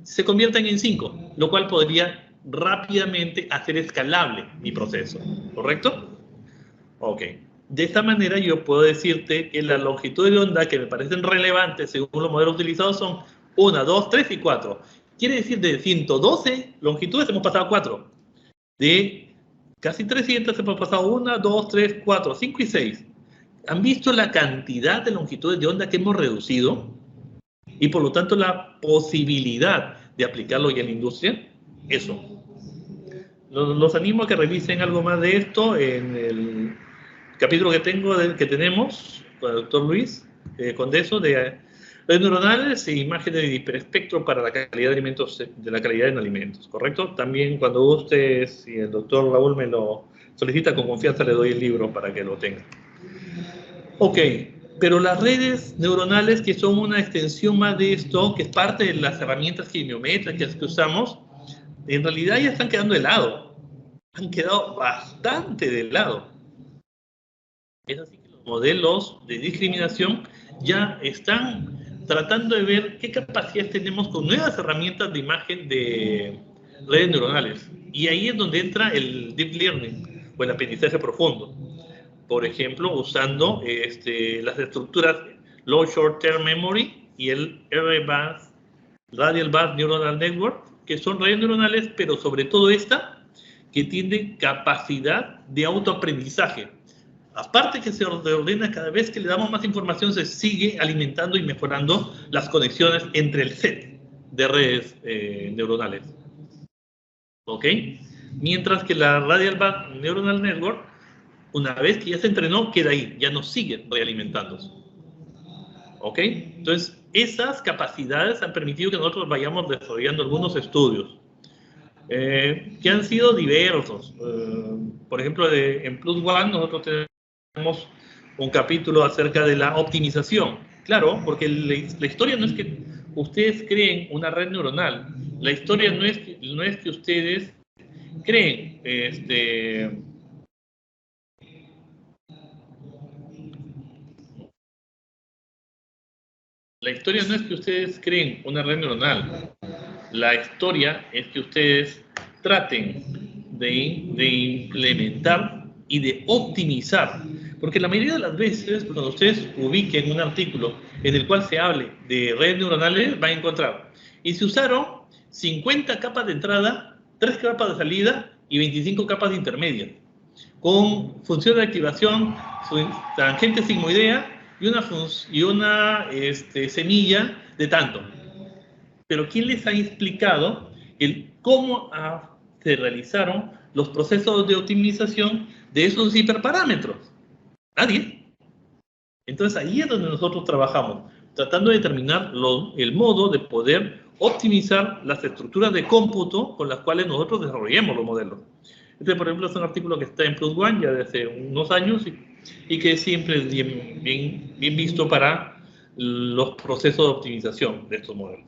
se conviertan en 5, lo cual podría rápidamente hacer escalable mi proceso. ¿Correcto? Ok. De esta manera yo puedo decirte que las longitudes de onda que me parecen relevantes según los modelos utilizados son 1, 2, 3 y 4. Quiere decir, de 112 longitudes hemos pasado a 4. De casi 300 hemos pasado 1, 2, 3, 4, 5 y 6. ¿Han visto la cantidad de longitudes de onda que hemos reducido? Y por lo tanto la posibilidad de aplicarlo ya en la industria. Eso. Los animo a que revisen algo más de esto en el capítulo que tenemos con el doctor Luis Condeso de redes neuronales e imágenes de hiperespectro para la calidad de alimentos, de la calidad en alimentos, ¿correcto? También cuando ustedes y el doctor Raúl me lo solicita, con confianza le doy el libro para que lo tenga. Ok, pero las redes neuronales, que son una extensión más de esto, que es parte de las herramientas quimiométricas que usamos, en realidad ya están quedando de lado. Han quedado bastante de lado. Es así que los modelos de discriminación ya están tratando de ver qué capacidades tenemos con nuevas herramientas de imagen de redes neuronales. Y ahí es donde entra el deep learning o el aprendizaje profundo. Por ejemplo, usando las estructuras Low Short Term Memory y el Radial Bus Neuronal Network, que son redes neuronales, pero sobre todo esta, que tiene capacidad de autoaprendizaje. Aparte que se ordena cada vez que le damos más información, se sigue alimentando y mejorando las conexiones entre el set de redes neuronales. ¿Ok? Mientras que la Radial Bus Neuronal Network, una vez que ya se entrenó, queda ahí, ya no sigue realimentándose. ¿Ok? Entonces, esas capacidades han permitido que nosotros vayamos desarrollando algunos estudios que han sido diversos. Por ejemplo, en Plus One nosotros tenemos un capítulo acerca de la optimización. Claro, porque la historia no es que ustedes creen una red neuronal. La historia no es que ustedes creen la historia no es que ustedes creen una red neuronal. La historia es que ustedes traten de implementar y de optimizar. Porque la mayoría de las veces, cuando ustedes ubiquen un artículo en el cual se hable de redes neuronales, van a encontrar. Y se usaron 50 capas de entrada, 3 capas de salida y 25 capas de intermedias. Con función de activación, tangente sigmoidea y una semilla de tanto. Pero ¿quién les ha explicado cómo se realizaron los procesos de optimización de esos hiperparámetros? Nadie. Entonces ahí es donde nosotros trabajamos, tratando de determinar el modo de poder optimizar las estructuras de cómputo con las cuales nosotros desarrollemos los modelos. Este, por ejemplo, es un artículo que está en Plus One ya desde unos años y que siempre es bien visto para los procesos de optimización de estos modelos.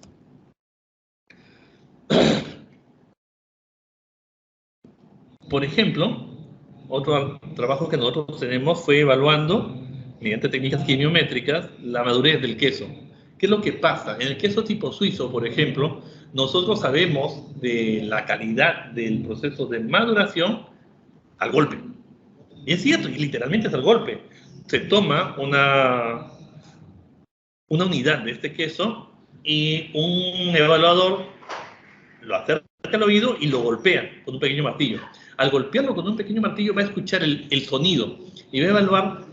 Por ejemplo, otro trabajo que nosotros tenemos fue evaluando, mediante técnicas quimiométricas, la madurez del queso. ¿Qué es lo que pasa? En el queso tipo suizo, por ejemplo, nosotros sabemos de la calidad del proceso de maduración al golpe. Y es cierto, y literalmente es al golpe. Se toma una unidad de este queso y un evaluador lo acerca al oído y lo golpea con un pequeño martillo. Al golpearlo con un pequeño martillo va a escuchar el sonido y va a evaluar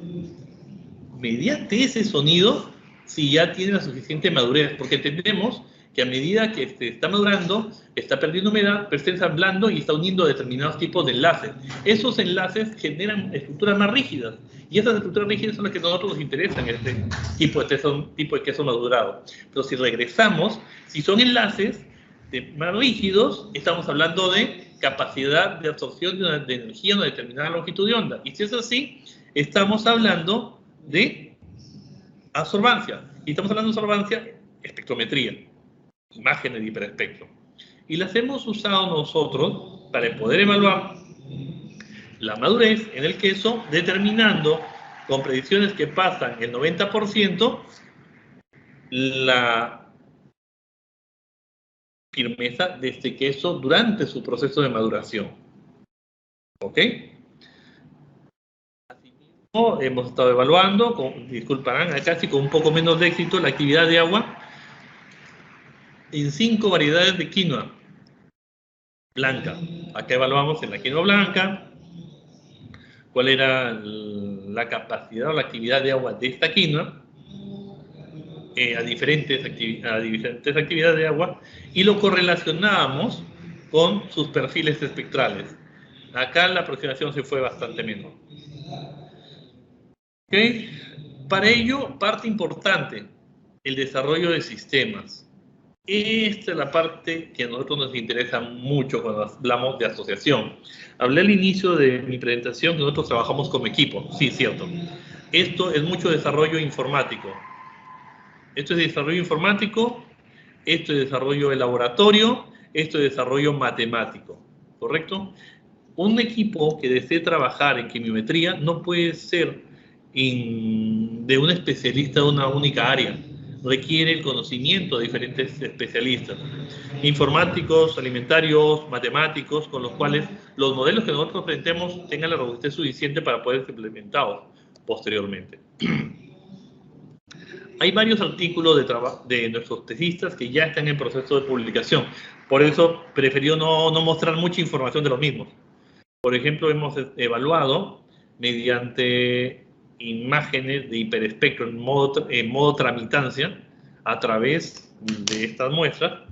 mediante ese sonido si ya tiene la suficiente madurez, porque entendemos que a medida que está madurando, está perdiendo humedad, pero está ensamblando y está uniendo determinados tipos de enlaces. Esos enlaces generan estructuras más rígidas, y esas estructuras rígidas son las que a nosotros nos interesan en este tipo de queso madurado. Pero si regresamos, si son enlaces más rígidos, estamos hablando de capacidad de absorción de energía en una determinada longitud de onda. Y si es así, estamos hablando de absorbancia. Y estamos hablando de absorbancia, espectrometría, imágenes de hiperespectro. Y las hemos usado nosotros para poder evaluar la madurez en el queso, determinando con predicciones que pasan el 90% la firmeza de este queso durante su proceso de maduración. ¿Ok? Asimismo, hemos estado evaluando, disculparán, casi con un poco menos de éxito, la actividad de agua en 5 variedades de quinoa blanca. Acá evaluamos en la quinoa blanca cuál era la capacidad o la actividad de agua de esta quinoa a diferentes actividades de agua, y lo correlacionábamos con sus perfiles espectrales. Acá la aproximación se fue bastante menor. ¿Okay? Para ello, parte importante, el desarrollo de sistemas. Esta es la parte que a nosotros nos interesa mucho cuando hablamos de asociación. Hablé al inicio de mi presentación que nosotros trabajamos como equipo. Sí, cierto. Esto es mucho desarrollo informático. Esto es desarrollo informático, esto es desarrollo de laboratorio, esto es desarrollo matemático, ¿correcto? Un equipo que desee trabajar en quimiometría no puede ser de un especialista de una única área. Requiere el conocimiento de diferentes especialistas, informáticos, alimentarios, matemáticos, con los cuales los modelos que nosotros presentemos tengan la robustez suficiente para poder ser implementados posteriormente. Hay varios artículos de nuestros tesistas que ya están en proceso de publicación. Por eso prefirió no mostrar mucha información de los mismos. Por ejemplo, hemos evaluado mediante imágenes de hiperespectro en modo tramitancia a través de estas muestras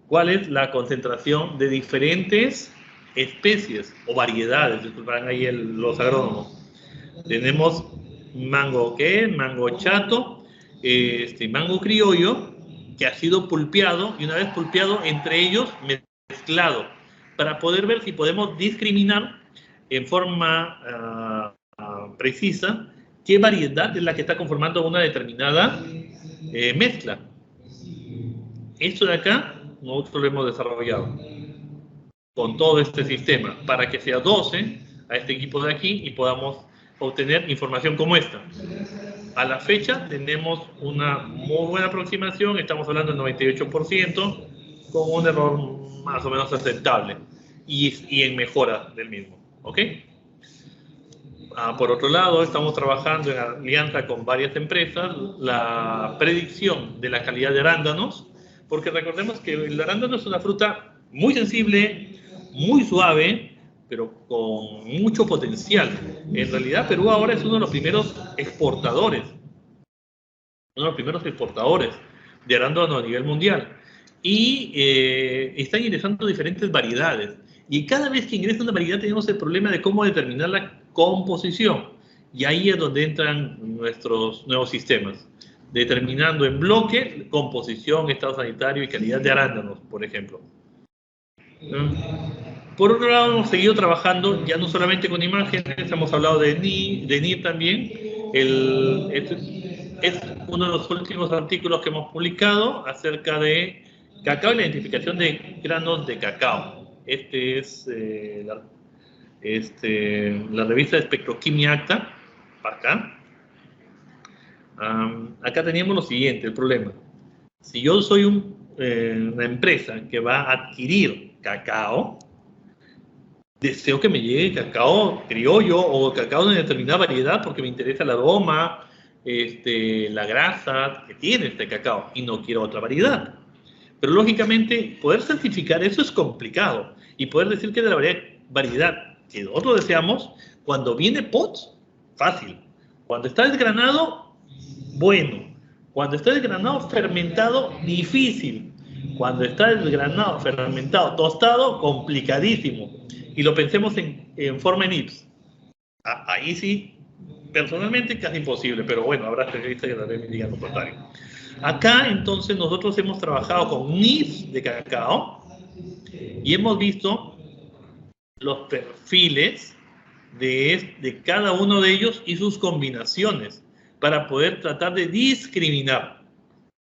cuál es la concentración de diferentes especies o variedades. Disculparán ahí los agrónomos. Tenemos mango mango chato, mango criollo, que ha sido pulpeado, y una vez pulpeado, entre ellos mezclado, para poder ver si podemos discriminar en forma precisa qué variedad es la que está conformando una determinada mezcla. Esto de acá nosotros lo hemos desarrollado con todo este sistema para que se adoce a este equipo de aquí y podamos obtener información como esta. A la fecha tenemos una muy buena aproximación, estamos hablando del 98%, con un error más o menos aceptable y en mejora del mismo. ¿Ok? Por otro lado, estamos trabajando en alianza con varias empresas la predicción de la calidad de arándanos, porque recordemos que el arándano es una fruta muy sensible, muy suave, pero con mucho potencial. En realidad, Perú ahora es uno de los primeros exportadores, de arándano a nivel mundial. Y están ingresando diferentes variedades. Y cada vez que ingresa una variedad tenemos el problema de cómo determinar la composición. Y ahí es donde entran nuestros nuevos sistemas, determinando en bloque composición, estado sanitario y calidad de arándanos, por ejemplo. Por otro lado, hemos seguido trabajando ya no solamente con imágenes, hemos hablado de NIR también. Es uno de los últimos artículos que hemos publicado acerca de cacao y la identificación de granos de cacao. Este es la revista de Espectroquimia Acta, acá. Acá teníamos lo siguiente, el problema. Si yo soy una empresa que va a adquirir cacao, deseo que me llegue cacao criollo o cacao de una determinada variedad porque me interesa el aroma, la grasa que tiene este cacao y no quiero otra variedad. Pero lógicamente poder certificar eso es complicado y poder decir que de la variedad que nosotros deseamos, cuando viene POTS, fácil. Cuando está desgranado, bueno. Cuando está el granado fermentado, difícil. Cuando está el granado fermentado, tostado, complicadísimo. Y lo pensemos en forma en IPS. Ahí sí, personalmente casi imposible, pero bueno, habrá especialistas que también me digan lo contrario. Acá entonces nosotros hemos trabajado con nibs de cacao y hemos visto los perfiles de cada uno de ellos y sus combinaciones para poder tratar de discriminar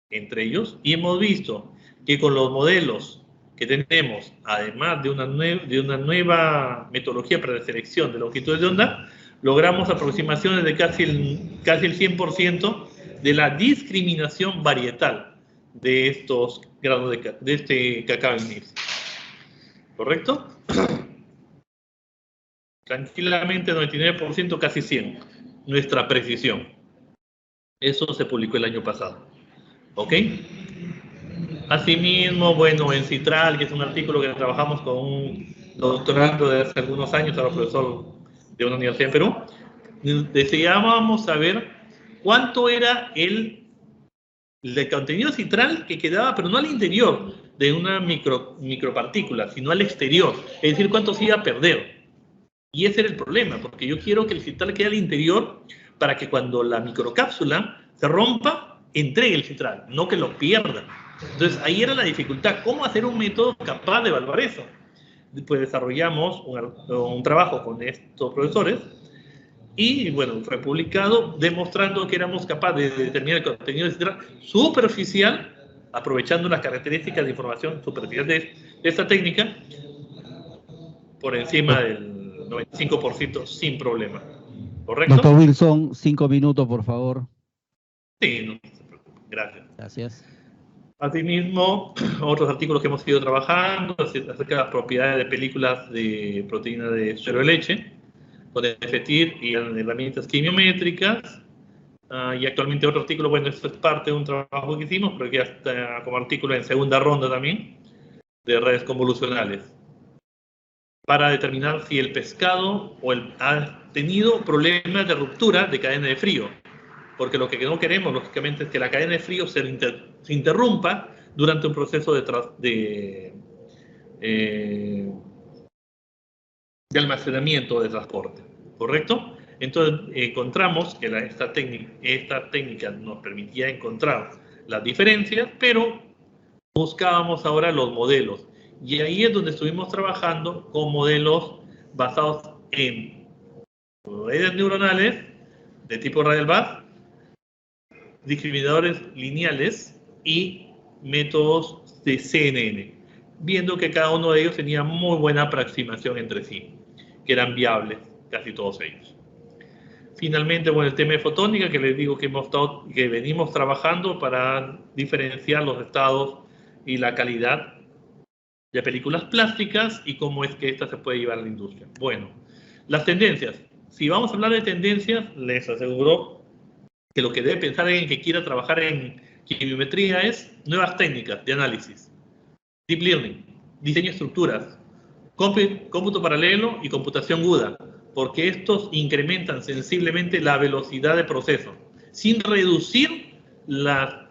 entre ellos, y hemos visto que con los modelos que tenemos, además de una nueva metodología para la selección de longitudes de onda, logramos aproximaciones de casi el 100% de la discriminación varietal de estos grados de este cacao en nibs. ¿Correcto? Tranquilamente 99%, casi 100%, nuestra precisión. Eso se publicó el año pasado. ¿Ok? Asimismo, bueno, en Citral, que es un artículo que trabajamos con un doctorando de hace algunos años, ahora profesor de una universidad en Perú, deseábamos saber cuánto era el contenido citral que quedaba, pero no al interior de una micropartícula, sino al exterior, es decir, cuánto se iba a perder. Y ese era el problema, porque yo quiero que el citral quede al interior para que cuando la microcápsula se rompa, entregue el citral, no que lo pierda. Entonces ahí era la dificultad, ¿cómo hacer un método capaz de evaluar eso? Después desarrollamos un trabajo con estos profesores y bueno, fue publicado demostrando que éramos capaces de determinar el contenido citral superficial, aprovechando las características de información superficial de esta técnica, por encima del 95% sin problema. ¿Correcto? Doctor Wilson, 5 minutos, por favor. Sí, no se preocupe. Gracias. Gracias. Asimismo, otros artículos que hemos ido trabajando acerca de las propiedades de películas de proteína de suero de leche, con FTIR y herramientas quimiométricas. Y actualmente otro artículo, bueno, esto es parte de un trabajo que hicimos, pero que ya está como artículo en segunda ronda también, de redes convolucionales, para determinar si el pescado ha tenido problemas de ruptura de cadena de frío. Porque lo que no queremos, lógicamente, es que la cadena de frío se interrumpa durante un proceso de almacenamiento o de transporte, ¿correcto? Entonces, encontramos que esta técnica nos permitía encontrar las diferencias, pero buscábamos ahora los modelos. Y ahí es donde estuvimos trabajando con modelos basados en redes neuronales de tipo Radial-Bath, discriminadores lineales y métodos de CNN, viendo que cada uno de ellos tenía muy buena aproximación entre sí, que eran viables, casi todos ellos. Finalmente, bueno, el tema de fotónica, que les digo que venimos trabajando para diferenciar los estados y la calidad de películas plásticas y cómo es que esta se puede llevar a la industria. Bueno, las tendencias. Si vamos a hablar de tendencias, les aseguro que lo que debe pensar alguien que quiera trabajar en quimiometría es nuevas técnicas de análisis, deep learning, diseño de estructuras, cómputo paralelo y computación GUDA, porque estos incrementan sensiblemente la velocidad de proceso, sin reducir la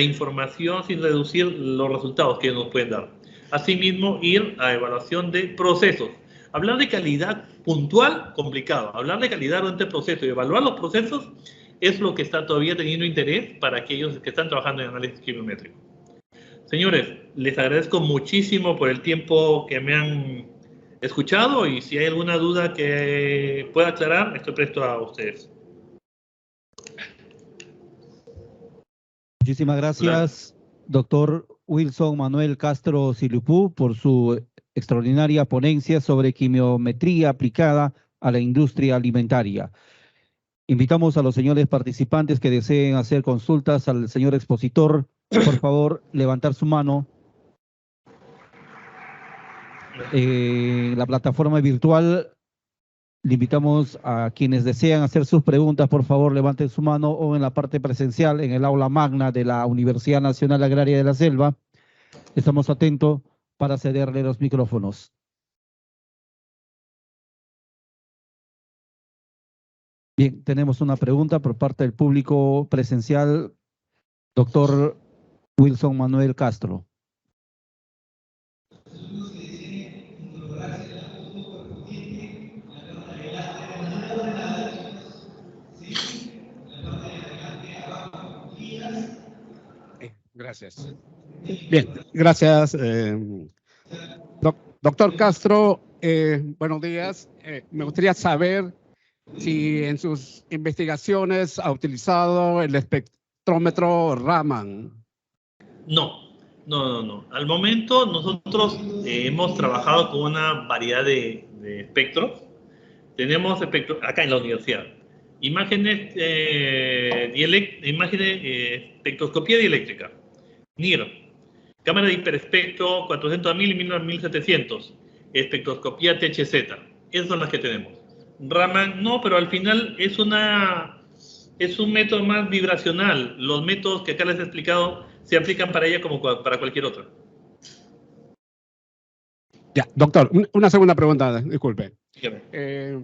información, sin reducir los resultados que nos pueden dar. Asimismo, ir a evaluación de procesos. Hablar de calidad puntual, complicado. Hablar de calidad durante el proceso y evaluar los procesos es lo que está todavía teniendo interés para aquellos que están trabajando en análisis quimiométrico. Señores, les agradezco muchísimo por el tiempo que me han escuchado y si hay alguna duda que pueda aclarar, estoy presto a ustedes. Muchísimas gracias, doctor Wilson Manuel Castro Silupú, por su extraordinaria ponencia sobre quimiometría aplicada a la industria alimentaria. Invitamos a los señores participantes que deseen hacer consultas al señor expositor, por favor, levantar su mano. En la plataforma virtual, le invitamos a quienes desean hacer sus preguntas, por favor, levanten su mano, o en la parte presencial, en el aula magna de la Universidad Nacional Agraria de la Selva. Estamos atentos para cederle los micrófonos. Bien, tenemos una pregunta por parte del público presencial Doctor Wilson Manuel Castro. Gracias. Bien, gracias. Doctor Castro, buenos días. Me gustaría saber si en sus investigaciones ha utilizado el espectrómetro Raman. No. Al momento nosotros hemos trabajado con una variedad de espectros. Tenemos espectros acá en la universidad. Imágenes, espectroscopía dieléctrica, NIR, cámara de hiperespectro 400.000 y 1.700, espectroscopía THZ. Esas son las que tenemos. Raman no, pero al final es un método más vibracional. Los métodos que acá les he explicado se aplican para ella como para cualquier otra. Ya, doctor, una segunda pregunta, disculpe. Dígame.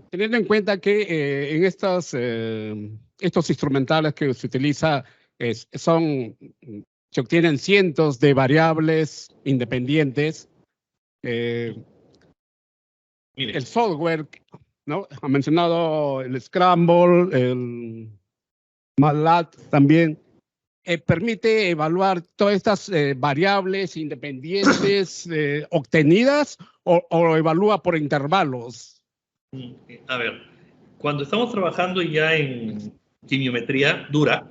Teniendo en cuenta que en estos instrumentales que se utiliza se obtienen cientos de variables independientes, Mire. el software, ¿no? Ha mencionado el Scramble, el MATLAB también. ¿Permite evaluar todas estas variables independientes obtenidas o evalúa por intervalos? A ver, cuando estamos trabajando ya en quimiometría dura,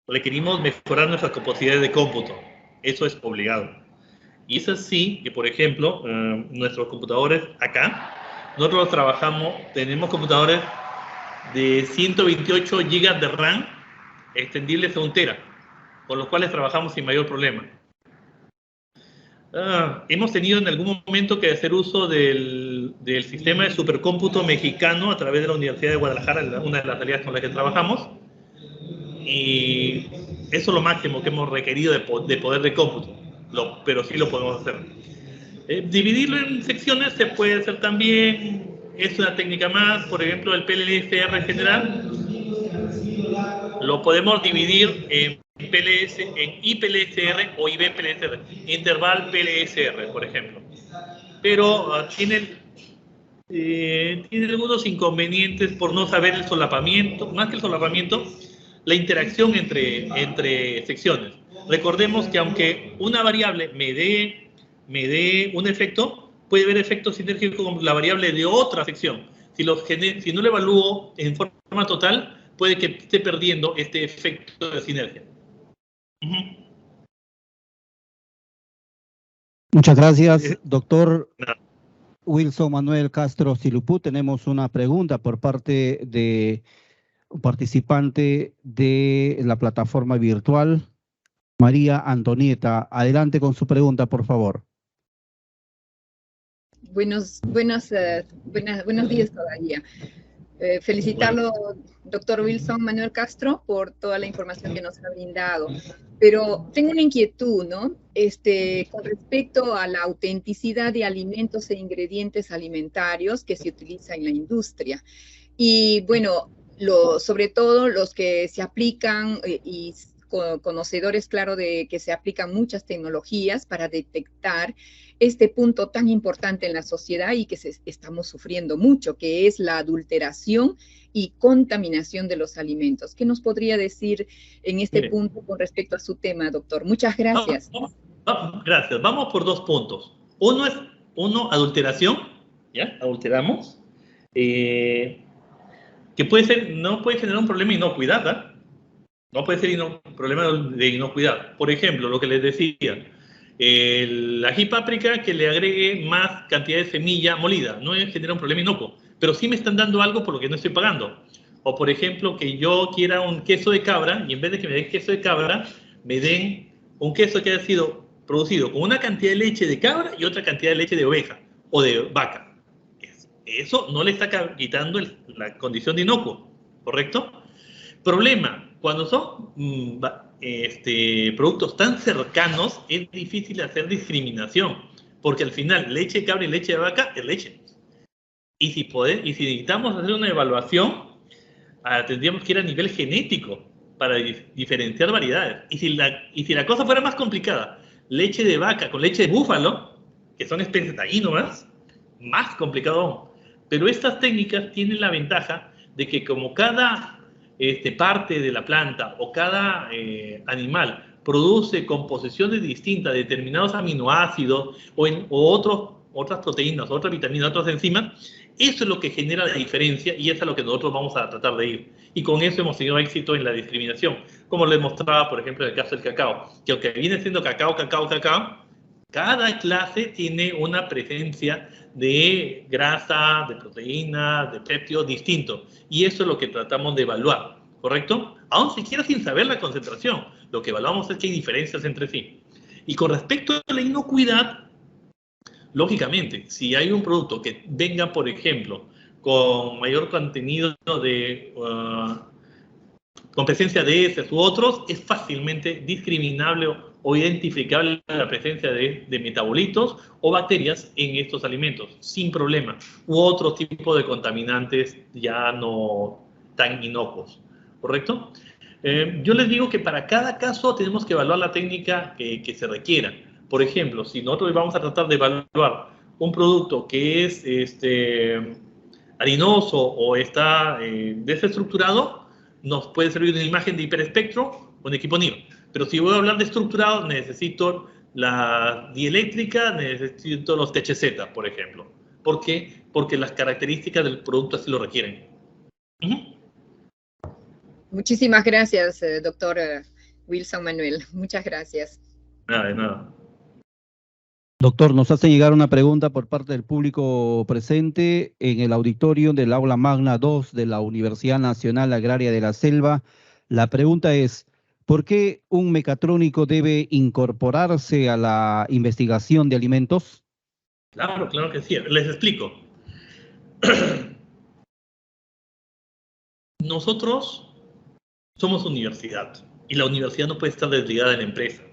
requerimos mejorar nuestras capacidades de cómputo. Eso es obligado. Y es así que, por ejemplo, nuestros computadores acá, nosotros tenemos computadores de 128 GB de RAM extendibles a 1 tera, con los cuales trabajamos sin mayor problema. Hemos tenido en algún momento que hacer uso del sistema de supercómputo mexicano a través de la Universidad de Guadalajara, una de las alianzas con las que trabajamos, y eso es lo máximo que hemos requerido de poder de cómputo, pero sí lo podemos hacer. Dividirlo en secciones se puede hacer también, es una técnica más. Por ejemplo, el PLSR en general lo podemos dividir en IPLSR o IBPLSR, Interval PLSR, por ejemplo. Pero tiene algunos inconvenientes por no saber el solapamiento, más que el solapamiento, la interacción entre secciones. Recordemos que aunque una variable me dé un efecto, puede haber efectos sinérgicos con la variable de otra sección. Si no lo evalúo en forma total, puede que esté perdiendo este efecto de sinergia. Muchas gracias, doctor Wilson Manuel Castro Silupú. Tenemos una pregunta por parte de un participante de la plataforma virtual, María Antonieta. Adelante con su pregunta, por favor. Buenos días todavía. Felicitarlo, doctor Wilson Manuel Castro, por toda la información que nos ha brindado. Pero tengo una inquietud, ¿no? Con respecto a la autenticidad de alimentos e ingredientes alimentarios que se utilizan en la industria. Y bueno, sobre todo los que se aplican y conocedores, claro, de que se aplican muchas tecnologías para detectar este punto tan importante en la sociedad y que estamos sufriendo mucho, que es la adulteración y contaminación de los alimentos. ¿Qué nos podría decir en este punto con respecto a su tema, doctor? Muchas gracias. Gracias. Vamos por 2 puntos. Uno, adulteración, ¿ya? Adulteramos. Que no puede generar un problema de inocuidad, ¿verdad? No puede ser un problema de inocuidad. Por ejemplo, lo que les decía, el ají páprica que le agregue más cantidad de semilla molida, no genera un problema inocuo, pero sí me están dando algo por lo que no estoy pagando. O por ejemplo, que yo quiera un queso de cabra y en vez de que me den queso de cabra, me den un queso que haya sido producido con una cantidad de leche de cabra y otra cantidad de leche de oveja o de vaca. Eso no le está quitando la condición de inocuo, ¿correcto? Problema, cuando son productos tan cercanos, es difícil hacer discriminación, porque al final leche de cabra y leche de vaca es leche. Y si necesitamos hacer una evaluación, tendríamos que ir a nivel genético para diferenciar variedades. Y si la cosa fuera más complicada, leche de vaca con leche de búfalo, que son especies ahí nomás, más complicado aún. Pero estas técnicas tienen la ventaja de que como cada parte de la planta o cada animal produce composiciones distintas de determinados aminoácidos o otras proteínas, otras vitaminas, otras enzimas, eso es lo que genera la diferencia y eso es a lo que nosotros vamos a tratar de ir. Y con eso hemos tenido éxito en la discriminación, como les mostraba, por ejemplo, en el caso del cacao, que aunque viene siendo cacao, cada clase tiene una presencia de grasa, de proteína, de péptidos distinto. Y eso es lo que tratamos de evaluar, ¿correcto? Aún siquiera sin saber la concentración, lo que evaluamos es que hay diferencias entre sí. Y con respecto a la inocuidad, lógicamente, si hay un producto que venga, por ejemplo, con mayor contenido con presencia de heces u otros, es fácilmente discriminable o identificable la presencia de metabolitos o bacterias en estos alimentos, sin problema, u otro tipo de contaminantes ya no tan inocuos, ¿correcto? Yo les digo que para cada caso tenemos que evaluar la técnica que se requiera. Por ejemplo, si nosotros vamos a tratar de evaluar un producto que es harinoso o está desestructurado, nos puede servir una imagen de hiperespectro o un equipo NIR. Pero si voy a hablar de estructurado, necesito la dieléctrica, necesito los THZ, por ejemplo. ¿Por qué? Porque las características del producto así lo requieren. Muchísimas gracias, doctor Wilson Manuel. Muchas gracias. Nada, de nada. Doctor, nos hace llegar una pregunta por parte del público presente en el auditorio del Aula Magna 2 de la Universidad Nacional Agraria de la Selva. La pregunta es, ¿por qué un mecatrónico debe incorporarse a la investigación de alimentos? Claro que sí. Les explico. Nosotros somos universidad y la universidad no puede estar desligada de la empresa.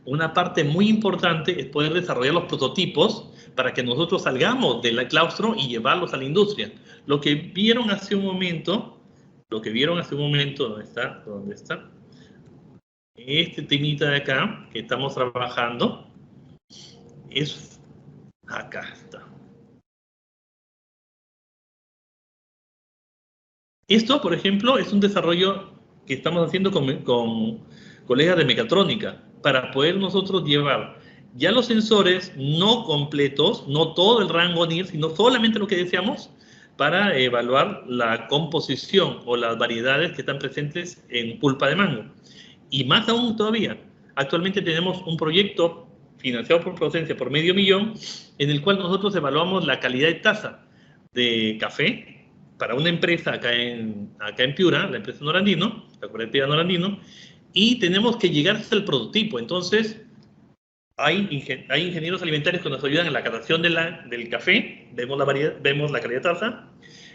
Una parte muy importante es poder desarrollar los prototipos para que nosotros salgamos del claustro y llevarlos a la industria. Lo que vieron hace un momento, ¿dónde está? Este temita de acá, que estamos trabajando, acá está. Esto, por ejemplo, es un desarrollo que estamos haciendo con colegas de mecatrónica, para poder nosotros llevar ya los sensores no completos, no todo el rango NIR, sino solamente lo que deseamos para evaluar la composición o las variedades que están presentes en pulpa de mango. Y más aún todavía, actualmente tenemos un proyecto financiado por Procencia por $500,000, en el cual nosotros evaluamos la calidad de taza de café para una empresa acá en Piura, la empresa Norandino, la cooperativa Norandino, y tenemos que llegar hasta el prototipo. Entonces, hay ingenieros alimentarios que nos ayudan en la catación del café, vemos la calidad de taza.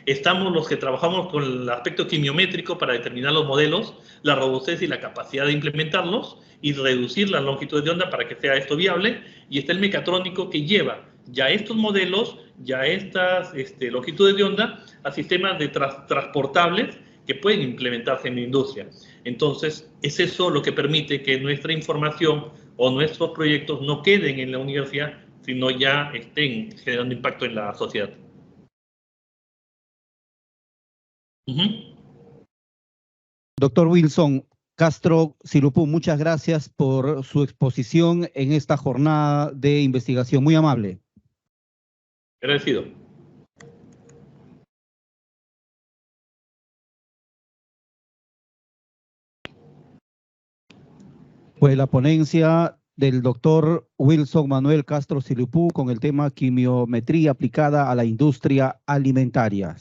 Estamos los que trabajamos con el aspecto quimiométrico para determinar los modelos, la robustez y la capacidad de implementarlos y reducir las longitudes de onda para que sea esto viable. Y está el mecatrónico que lleva ya estos modelos, ya estas longitudes de onda a sistemas de transportables que pueden implementarse en la industria. Entonces, es eso lo que permite que nuestra información o nuestros proyectos no queden en la universidad, sino ya estén generando impacto en la sociedad. Doctor Wilson Castro Silupú, muchas gracias por su exposición en esta jornada de investigación. Muy amable. Agradecido. Fue la ponencia del doctor Wilson Manuel Castro Silupú con el tema quimiometría aplicada a la industria alimentaria.